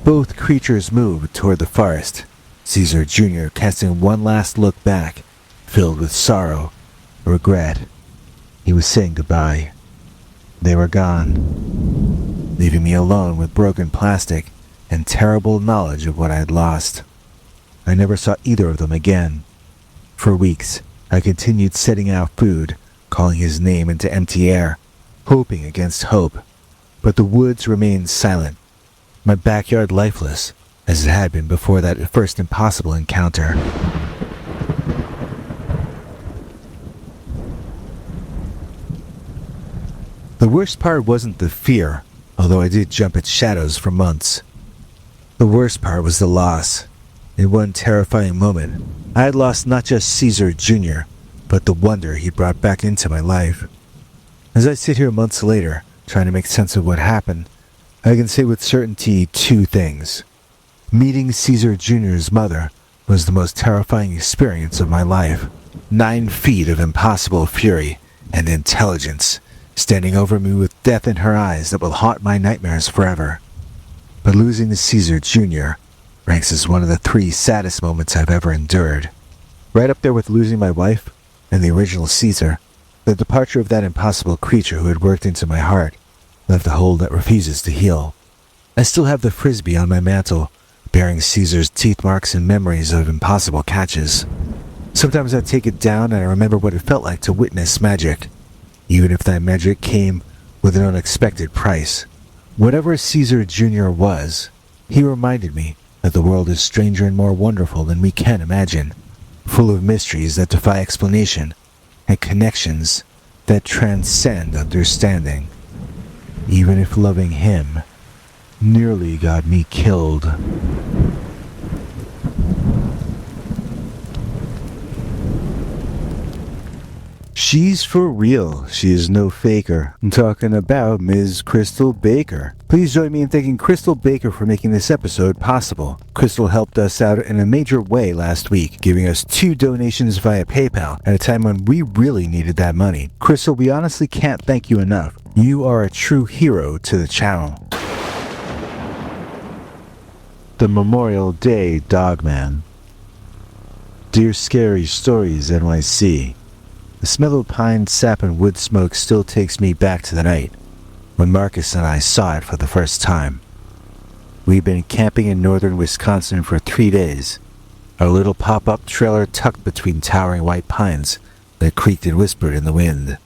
Both creatures moved toward the forest, Caesar Jr. casting one last look back, filled with sorrow, regret. He was saying goodbye. They were gone, leaving me alone with broken plastic and terrible knowledge of what I had lost. I never saw either of them again. For weeks, I continued setting out food, calling his name into empty air, hoping against hope. But the woods remained silent, my backyard lifeless, as it had been before that first impossible encounter. The worst part wasn't the fear, although I did jump at shadows for months. The worst part was the loss. In one terrifying moment, I had lost not just Caesar Jr., but the wonder he brought back into my life. As I sit here months later, trying to make sense of what happened, I can say with certainty two things. Meeting Caesar Jr.'s mother was the most terrifying experience of my life. 9 feet of impossible fury and intelligence, standing over me with death in her eyes that will haunt my nightmares forever. But losing to Caesar Jr. ranks as one of the 3 saddest moments I've ever endured. Right up there with losing my wife and the original Caesar, the departure of that impossible creature who had worked into my heart left a hole that refuses to heal. I still have the frisbee on my mantle, bearing Caesar's teeth marks and memories of impossible catches. Sometimes I take it down and I remember what it felt like to witness magic, even if that magic came with an unexpected price. Whatever Caesar Jr. was, he reminded me that the world is stranger and more wonderful than we can imagine, full of mysteries that defy explanation and connections that transcend understanding. Even if loving him nearly got me killed. She's for real. She is no faker. I'm talking about Ms. Crystal Baker. Please join me in thanking Crystal Baker for making this episode possible. Crystal helped us out in a major way last week, giving us 2 donations via PayPal at a time when we really needed that money. Crystal, we honestly can't thank you enough. You are a true hero to the channel. The Memorial Day Dogman. Dear Scary Stories NYC. The smell of pine sap and wood smoke still takes me back to the night when Marcus and I saw it for the first time. We'd been camping in northern Wisconsin for 3 days, our little pop-up trailer tucked between towering white pines that creaked and whispered in the wind.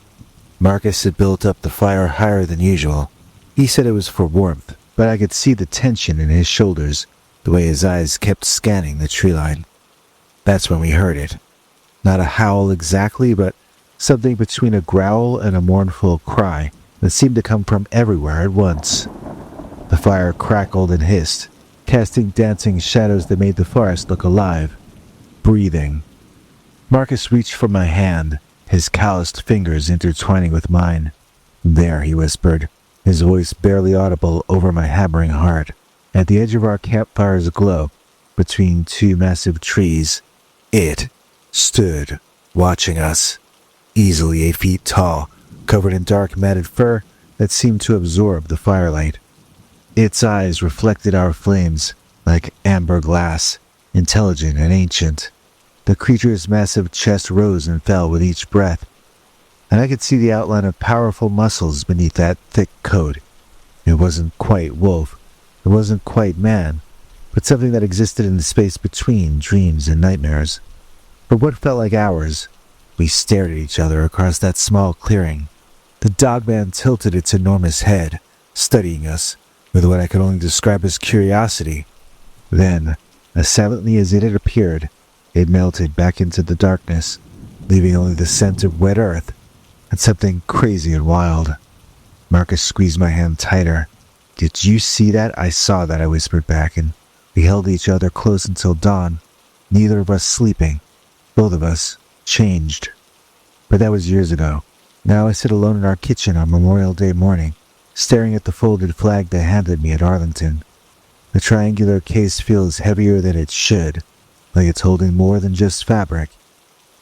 Marcus had built up the fire higher than usual. He said it was for warmth, but I could see the tension in his shoulders, the way his eyes kept scanning the tree line. That's when we heard it. Not a howl exactly, but something between a growl and a mournful cry that seemed to come from everywhere at once. The fire crackled and hissed, casting dancing shadows that made the forest look alive, breathing. Marcus reached for my hand, his calloused fingers intertwining with mine. "There," he whispered, his voice barely audible over my hammering heart. At the edge of our campfire's glow, between two massive trees, it stood, watching us, easily 8 feet tall, covered in dark matted fur that seemed to absorb the firelight. Its eyes reflected our flames like amber glass, intelligent and ancient. The creature's massive chest rose and fell with each breath, and I could see the outline of powerful muscles beneath that thick coat. It wasn't quite wolf, it wasn't quite man, but something that existed in the space between dreams and nightmares. For what felt like hours, we stared at each other across that small clearing. The Dogman tilted its enormous head, studying us with what I could only describe as curiosity. Then, as silently as it had appeared, it melted back into the darkness, leaving only the scent of wet earth and something crazy and wild. Marcus squeezed my hand tighter. "Did you see that?" "I saw that," I whispered back, and we held each other close until dawn, neither of us sleeping, both of us changed. But that was years ago. Now I sit alone in our kitchen on Memorial Day morning, staring at the folded flag they handed me at Arlington. The triangular case feels heavier than it should, like it's holding more than just fabric,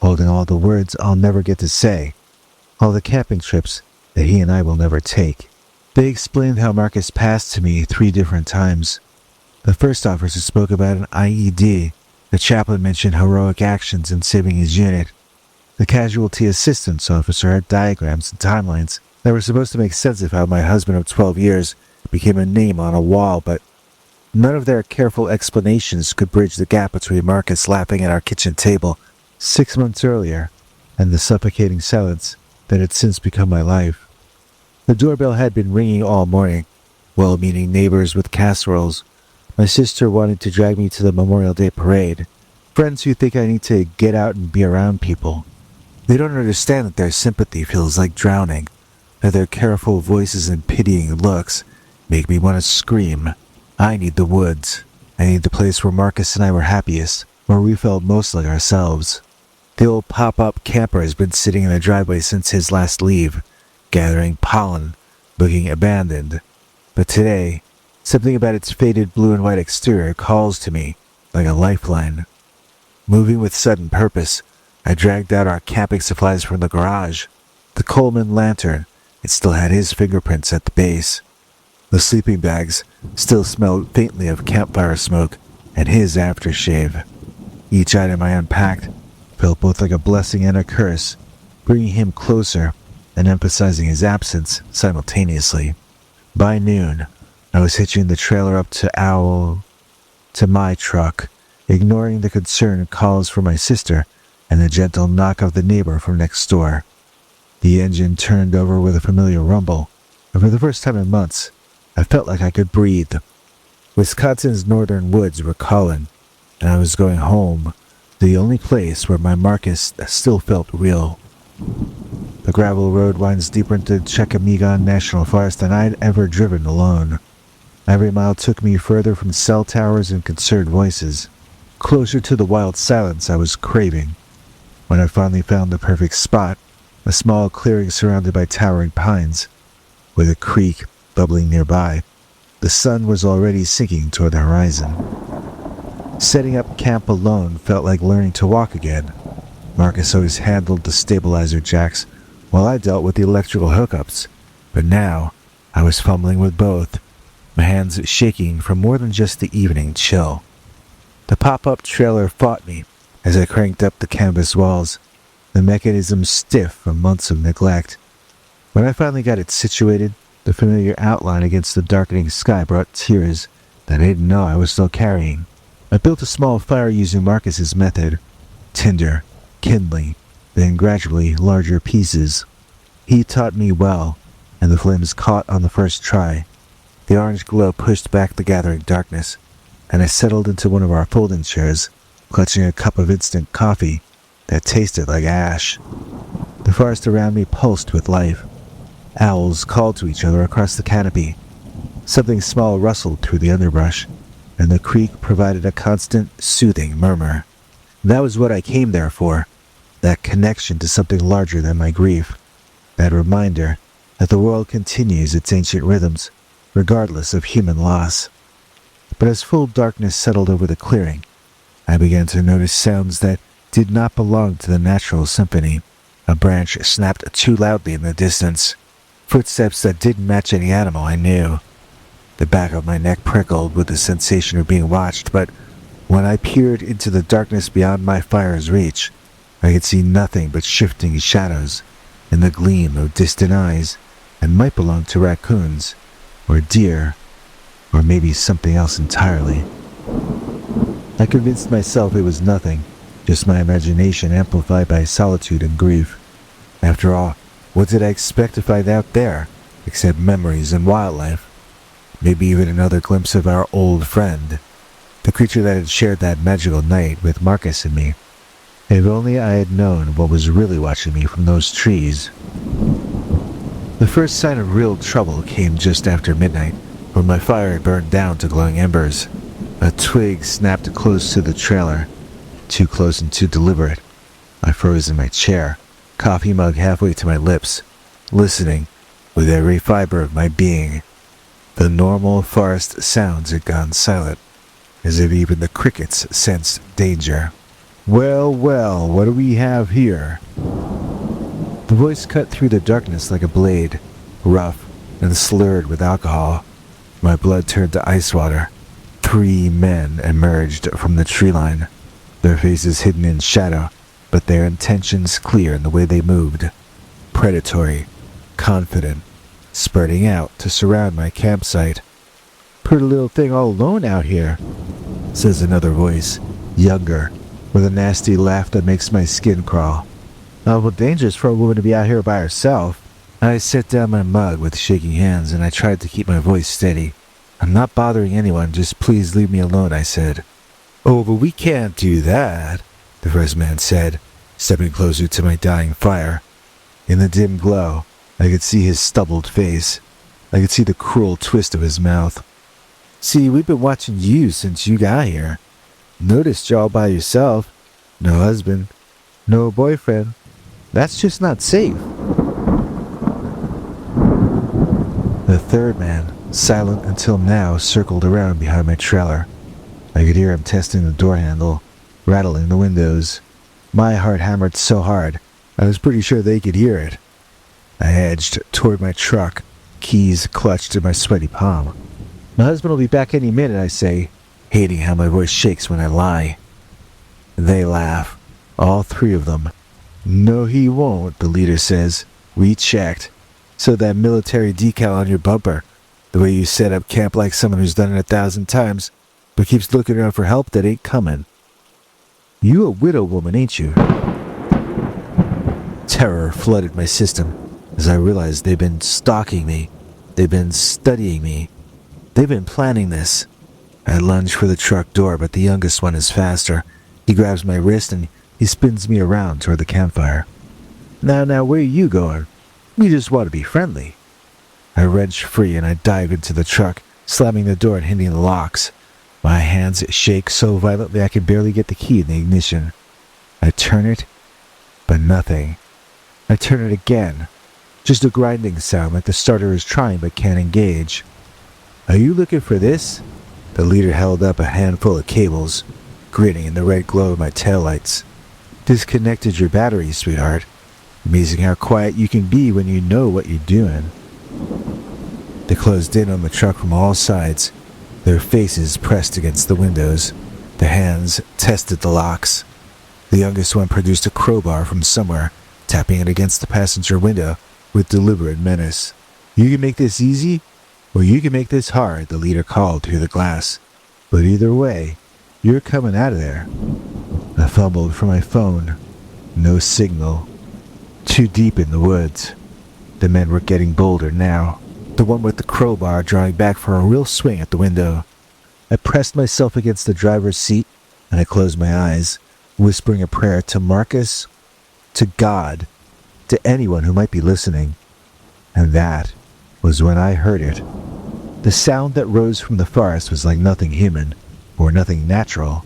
holding all the words I'll never get to say, all the camping trips that he and I will never take. They explained how Marcus passed to me 3 different times. The first officer spoke about an IED. The chaplain mentioned heroic actions in saving his unit. The casualty assistance officer had diagrams and timelines that were supposed to make sense of how my husband of 12 years became a name on a wall, but none of their careful explanations could bridge the gap between Marcus laughing at our kitchen table 6 months earlier and the suffocating silence that had since become my life. The doorbell had been ringing all morning, well-meaning neighbors with casseroles, my sister wanting to drag me to the Memorial Day parade, friends who think I need to get out and be around people. They don't understand that their sympathy feels like drowning, that their careful voices and pitying looks make me want to scream. I need the woods. I need the place where Marcus and I were happiest, where we felt most like ourselves. The old pop-up camper has been sitting in the driveway since his last leave, gathering pollen, looking abandoned. But today, something about its faded blue and white exterior calls to me like a lifeline. Moving with sudden purpose, I dragged out our camping supplies from the garage. The Coleman lantern, it still had his fingerprints at the base. The sleeping bags still smelled faintly of campfire smoke and his aftershave. Each item I unpacked felt both like a blessing and a curse, bringing him closer and emphasizing his absence simultaneously. By noon, I was hitching the trailer up to my truck, ignoring the concerned calls from my sister and the gentle knock of the neighbor from next door. The engine turned over with a familiar rumble, and for the first time in months, I felt like I could breathe. Wisconsin's northern woods were calling, and I was going home, the only place where my Marcus still felt real. The gravel road winds deeper into Chequamegon National Forest than I'd ever driven alone. Every mile took me further from cell towers and concerned voices, closer to the wild silence I was craving. When I finally found the perfect spot, a small clearing surrounded by towering pines, with a creek bubbling nearby, the sun was already sinking toward the horizon. Setting up camp alone felt like learning to walk again. Marcus always handled the stabilizer jacks, while I dealt with the electrical hookups, but now I was fumbling with both, my hands shaking from more than just the evening chill. The pop-up trailer fought me as I cranked up the canvas walls, the mechanism stiff from months of neglect. When I finally got it situated, the familiar outline against the darkening sky brought tears that I didn't know I was still carrying. I built a small fire using Marcus's method, tinder, kindling, then gradually larger pieces. He taught me well, and the flames caught on the first try. The orange glow pushed back the gathering darkness, and I settled into one of our folding chairs, clutching a cup of instant coffee that tasted like ash. The forest around me pulsed with life. Owls called to each other across the canopy. Something small rustled through the underbrush, and the creek provided a constant, soothing murmur. That was what I came there for, that connection to something larger than my grief, that reminder that the world continues its ancient rhythms, regardless of human loss. But as full darkness settled over the clearing, I began to notice sounds that did not belong to the natural symphony. A branch snapped too loudly in the distance. Footsteps that didn't match any animal I knew. The back of my neck prickled with the sensation of being watched, but when I peered into the darkness beyond my fire's reach, I could see nothing but shifting shadows and the gleam of distant eyes, and might belong to raccoons, or deer, or maybe something else entirely. I convinced myself it was nothing, just my imagination amplified by solitude and grief. After all, what did I expect to find out there, except memories and wildlife? Maybe even another glimpse of our old friend, the creature that had shared that magical night with Marcus and me. If only I had known what was really watching me from those trees. The first sign of real trouble came just after midnight, when my fire had burned down to glowing embers. A twig snapped close to the trailer, too close and too deliberate. I froze in my chair, coffee mug halfway to my lips, listening with every fiber of my being. The normal forest sounds had gone silent, as if even the crickets sensed danger. "Well, well, what do we have here?" The voice cut through the darkness like a blade, rough and slurred with alcohol. My blood turned to ice water. 3 men emerged from the tree line, their faces hidden in shadow, but their intentions clear in the way they moved. Predatory, confident, spreading out to surround my campsite. "Pretty little thing all alone out here," says another voice, younger, with a nasty laugh that makes my skin crawl. "Awful dangerous for a woman to be out here by herself." I set down my mug with shaking hands, and I tried to keep my voice steady. "I'm not bothering anyone, just please leave me alone," I said. "Oh, but we can't do that," the first man said, stepping closer to my dying fire. In the dim glow, I could see his stubbled face. I could see the cruel twist of his mouth. "See, we've been watching you since you got here. Noticed you all by yourself. No husband, no boyfriend. That's just not safe." The third man, silent until now, circled around behind my trailer. I could hear him testing the door handle, rattling the windows. My heart hammered so hard, I was pretty sure they could hear it. I edged toward my truck, keys clutched in my sweaty palm. "My husband will be back any minute," I say, hating how my voice shakes when I lie. They laugh, all 3 of them. "No, he won't," the leader says. "We checked. So that military decal on your bumper, the way you set up camp like someone who's done it 1,000 times, but keeps looking around for help that ain't coming. You a widow woman, ain't you?" Terror flooded my system as I realized they've been stalking me. They've been studying me. They've been planning this. I lunge for the truck door, but the youngest one is faster. He grabs my wrist and he spins me around toward the campfire. Now, where are you going? We just want to be friendly." I wrench free and I dive into the truck, slamming the door and hitting the locks. My hands shake so violently I can barely get the key in the ignition. I turn it, but nothing. I turn it again. Just a grinding sound like the starter is trying but can't engage. "Are you looking for this?" The leader held up a handful of cables, grinning in the red glow of my taillights. "Disconnected your battery, sweetheart. Amazing how quiet you can be when you know what you're doing." They closed in on the truck from all sides, their faces pressed against the windows. Their hands tested the locks. The youngest one produced a crowbar from somewhere, tapping it against the passenger window with deliberate menace. "You can make this easy, or you can make this hard," the leader called through the glass. "But either way, you're coming out of there." I fumbled for my phone. No signal. Too deep in the woods. The men were getting bolder now. the one with the crowbar drawing back for a real swing at the window. I pressed myself against the driver's seat and I closed my eyes, whispering a prayer to Marcus, to God, to anyone who might be listening. And that was when I heard it. The sound that rose from the forest was like nothing human, or nothing natural.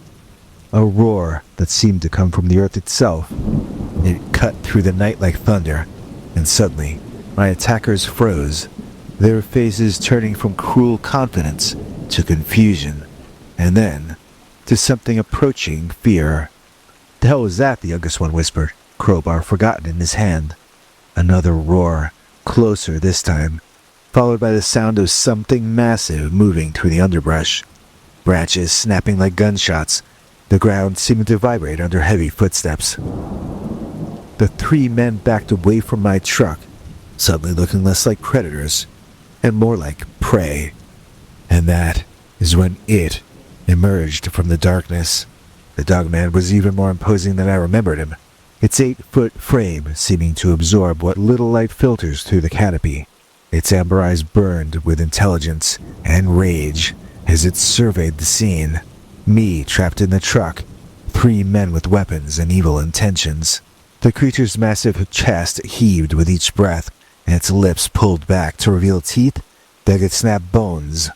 A roar that seemed to come from the earth itself. It cut through the night like thunder, and suddenly my attackers froze, their faces turning from cruel confidence to confusion, and then to something approaching fear. "The hell was that?" the youngest one whispered, crowbar forgotten in his hand. Another roar, closer this time, followed by the sound of something massive moving through the underbrush. Branches snapping like gunshots, the ground seeming to vibrate under heavy footsteps. The 3 men backed away from my truck, suddenly looking less like predators and more like prey. And that is when it emerged from the darkness. The Dogman was even more imposing than I remembered him, its 8-foot frame seeming to absorb what little light filters through the canopy. Its amber eyes burned with intelligence and rage as it surveyed the scene. Me trapped in the truck, 3 men with weapons and evil intentions. The creature's massive chest heaved with each breath, and its lips pulled back to reveal teeth that could snap bones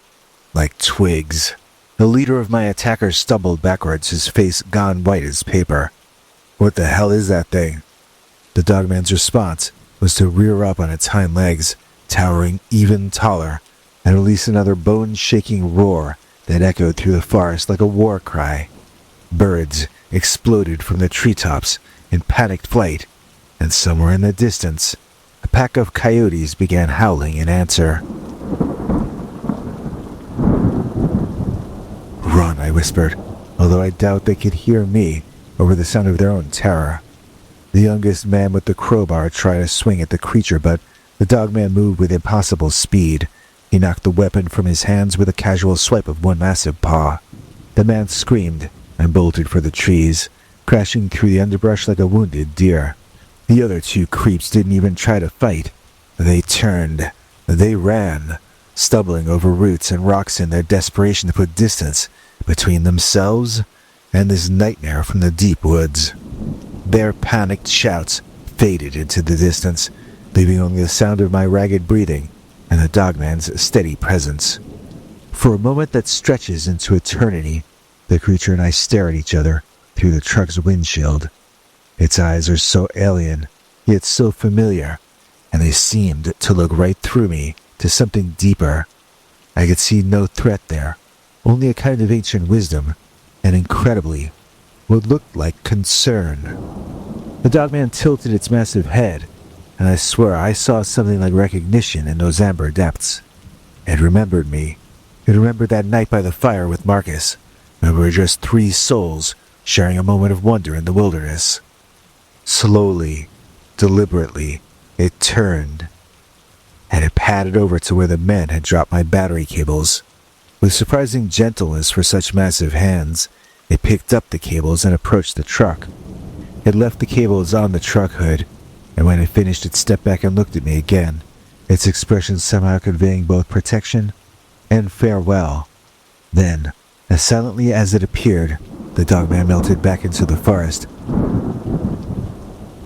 like twigs. The leader of my attackers stumbled backwards, his face gone white as paper. "What the hell is that thing?" The Dogman's response was to rear up on its hind legs, towering even taller, and release another bone-shaking roar that echoed through the forest like a war cry. Birds exploded from the treetops in panicked flight, and somewhere in the distance, a pack of coyotes began howling in answer. "Run," I whispered, although I doubt they could hear me over the sound of their own terror. The youngest man with the crowbar tried to swing at the creature, but the Dogman moved with impossible speed. He knocked the weapon from his hands with a casual swipe of one massive paw. The man screamed and bolted for the trees, crashing through the underbrush like a wounded deer. The other 2 creeps didn't even try to fight. They turned. They ran, stumbling over roots and rocks in their desperation to put distance between themselves and this nightmare from the deep woods. Their panicked shouts faded into the distance, leaving only the sound of my ragged breathing and the Dogman's steady presence. For a moment that stretches into eternity, the creature and I stare at each other through the truck's windshield. Its eyes are so alien, yet so familiar, and they seemed to look right through me to something deeper. I could see no threat there, only a kind of ancient wisdom, and incredibly, what looked like concern. The Dogman tilted its massive head, and I swear I saw something like recognition in those amber depths. It remembered me. It remembered that night by the fire with Marcus, when we were just 3 souls sharing a moment of wonder in the wilderness. Slowly, deliberately, it turned, and it padded over to where the men had dropped my battery cables. With surprising gentleness for such massive hands, it picked up the cables and approached the truck. It left the cables on the truck hood, and when it finished it stepped back and looked at me again, its expression somehow conveying both protection and farewell. Then, as silently as it appeared, the Dogman melted back into the forest.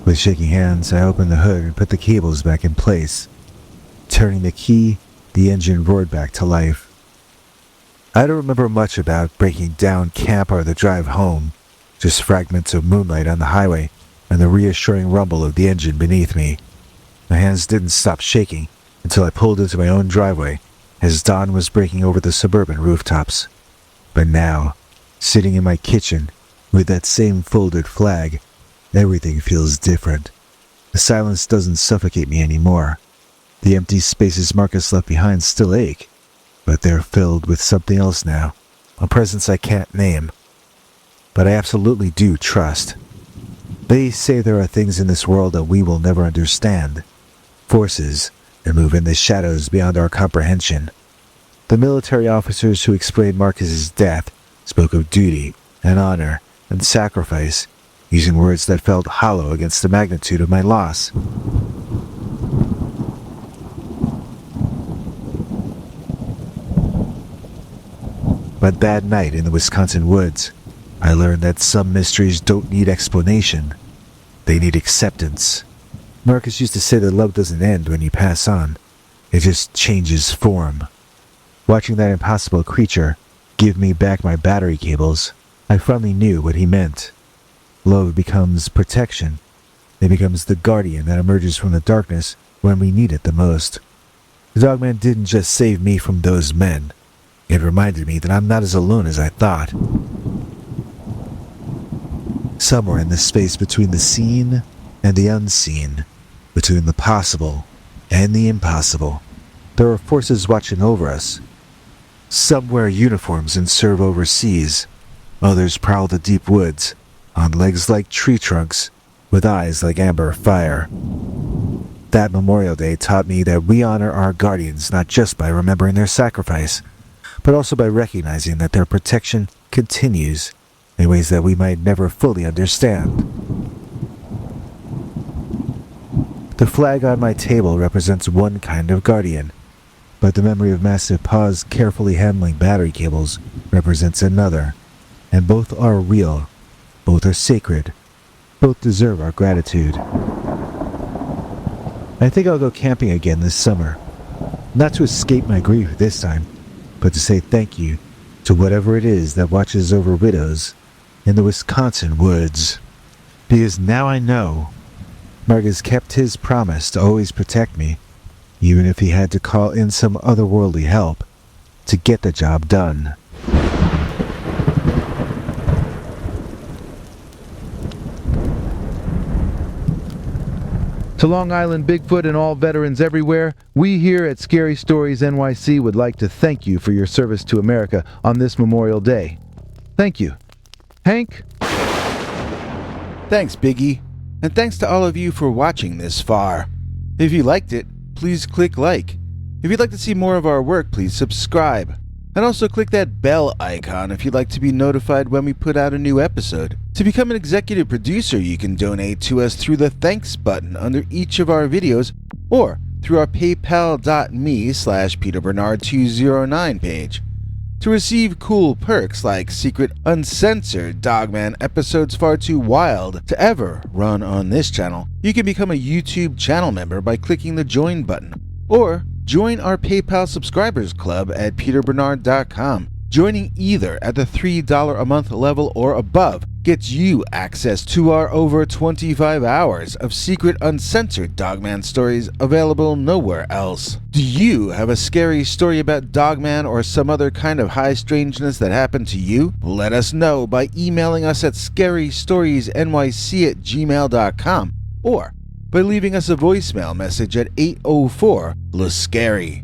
With shaking hands, I opened the hood and put the cables back in place. Turning the key, the engine roared back to life. I don't remember much about breaking down camp or the drive home, just fragments of moonlight on the highway and the reassuring rumble of the engine beneath me. My hands didn't stop shaking until I pulled into my own driveway as dawn was breaking over the suburban rooftops. But now, sitting in my kitchen with that same folded flag, everything feels different. The silence doesn't suffocate me anymore. The empty spaces Marcus left behind still ache, but they're filled with something else now, a presence I can't name. But I absolutely do trust. They say there are things in this world that we will never understand, forces that move in the shadows beyond our comprehension. The military officers who explained Marcus's death spoke of duty and honor and sacrifice, using words that felt hollow against the magnitude of my loss. But that night in the Wisconsin woods, I learned that some mysteries don't need explanation. They need acceptance. Marcus used to say that love doesn't end when you pass on. It just changes form. Watching that impossible creature give me back my battery cables, I finally knew what he meant. Love becomes protection. It becomes the guardian that emerges from the darkness when we need it the most. The Dogman didn't just save me from those men. It reminded me that I'm not as alone as I thought. Somewhere in the space between the seen and the unseen, between the possible and the impossible, there are forces watching over us. Some wear uniforms and serve overseas. Others prowl the deep woods, on legs like tree trunks, with eyes like amber fire. That Memorial Day taught me that we honor our guardians not just by remembering their sacrifice, but also by recognizing that their protection continues in ways that we might never fully understand. The flag on my table represents one kind of guardian, but the memory of Massive Paws carefully handling battery cables represents another, and both are real, both are sacred, both deserve our gratitude. I think I'll go camping again this summer, not to escape my grief this time, but to say thank you to whatever it is that watches over widows in the Wisconsin woods. Because now I know Marcus kept his promise to always protect me, even if he had to call in some otherworldly help to get the job done. To Long Island Bigfoot and all veterans everywhere, we here at Scary Stories NYC would like to thank you for your service to America on this Memorial Day. Thank you. Hank? Thanks, Biggie. And thanks to all of you for watching this far. If you liked it, please click like. If you'd like to see more of our work, please subscribe. And also click that bell icon if you'd like to be notified when we put out a new episode. To become an executive producer, you can donate to us through the thanks button under each of our videos or through our paypal.me/PeterBernard209 page. To receive cool perks like secret uncensored Dogman episodes far too wild to ever run on this channel, you can become a YouTube channel member by clicking the join button. Or join our PayPal subscribers club at peterbernard.com. Joining either at the $3 a month level or above gets you access to our over 25 hours of secret uncensored Dogman stories available nowhere else. Do you have a scary story about Dogman or some other kind of high strangeness that happened to you? Let us know by emailing us at scarystoriesnyc@gmail.com or by leaving us a voicemail message at 804-LA-SCARY.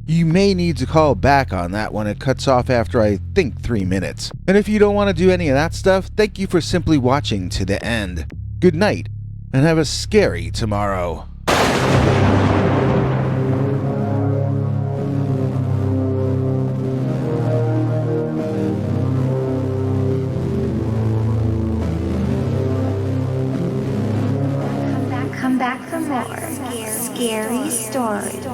You may need to call back on that one. It cuts off after I think 3 minutes. And if you don't want to do any of that stuff, thank you for simply watching to the end. Good night, and have a scary tomorrow. Come back for more scary stories.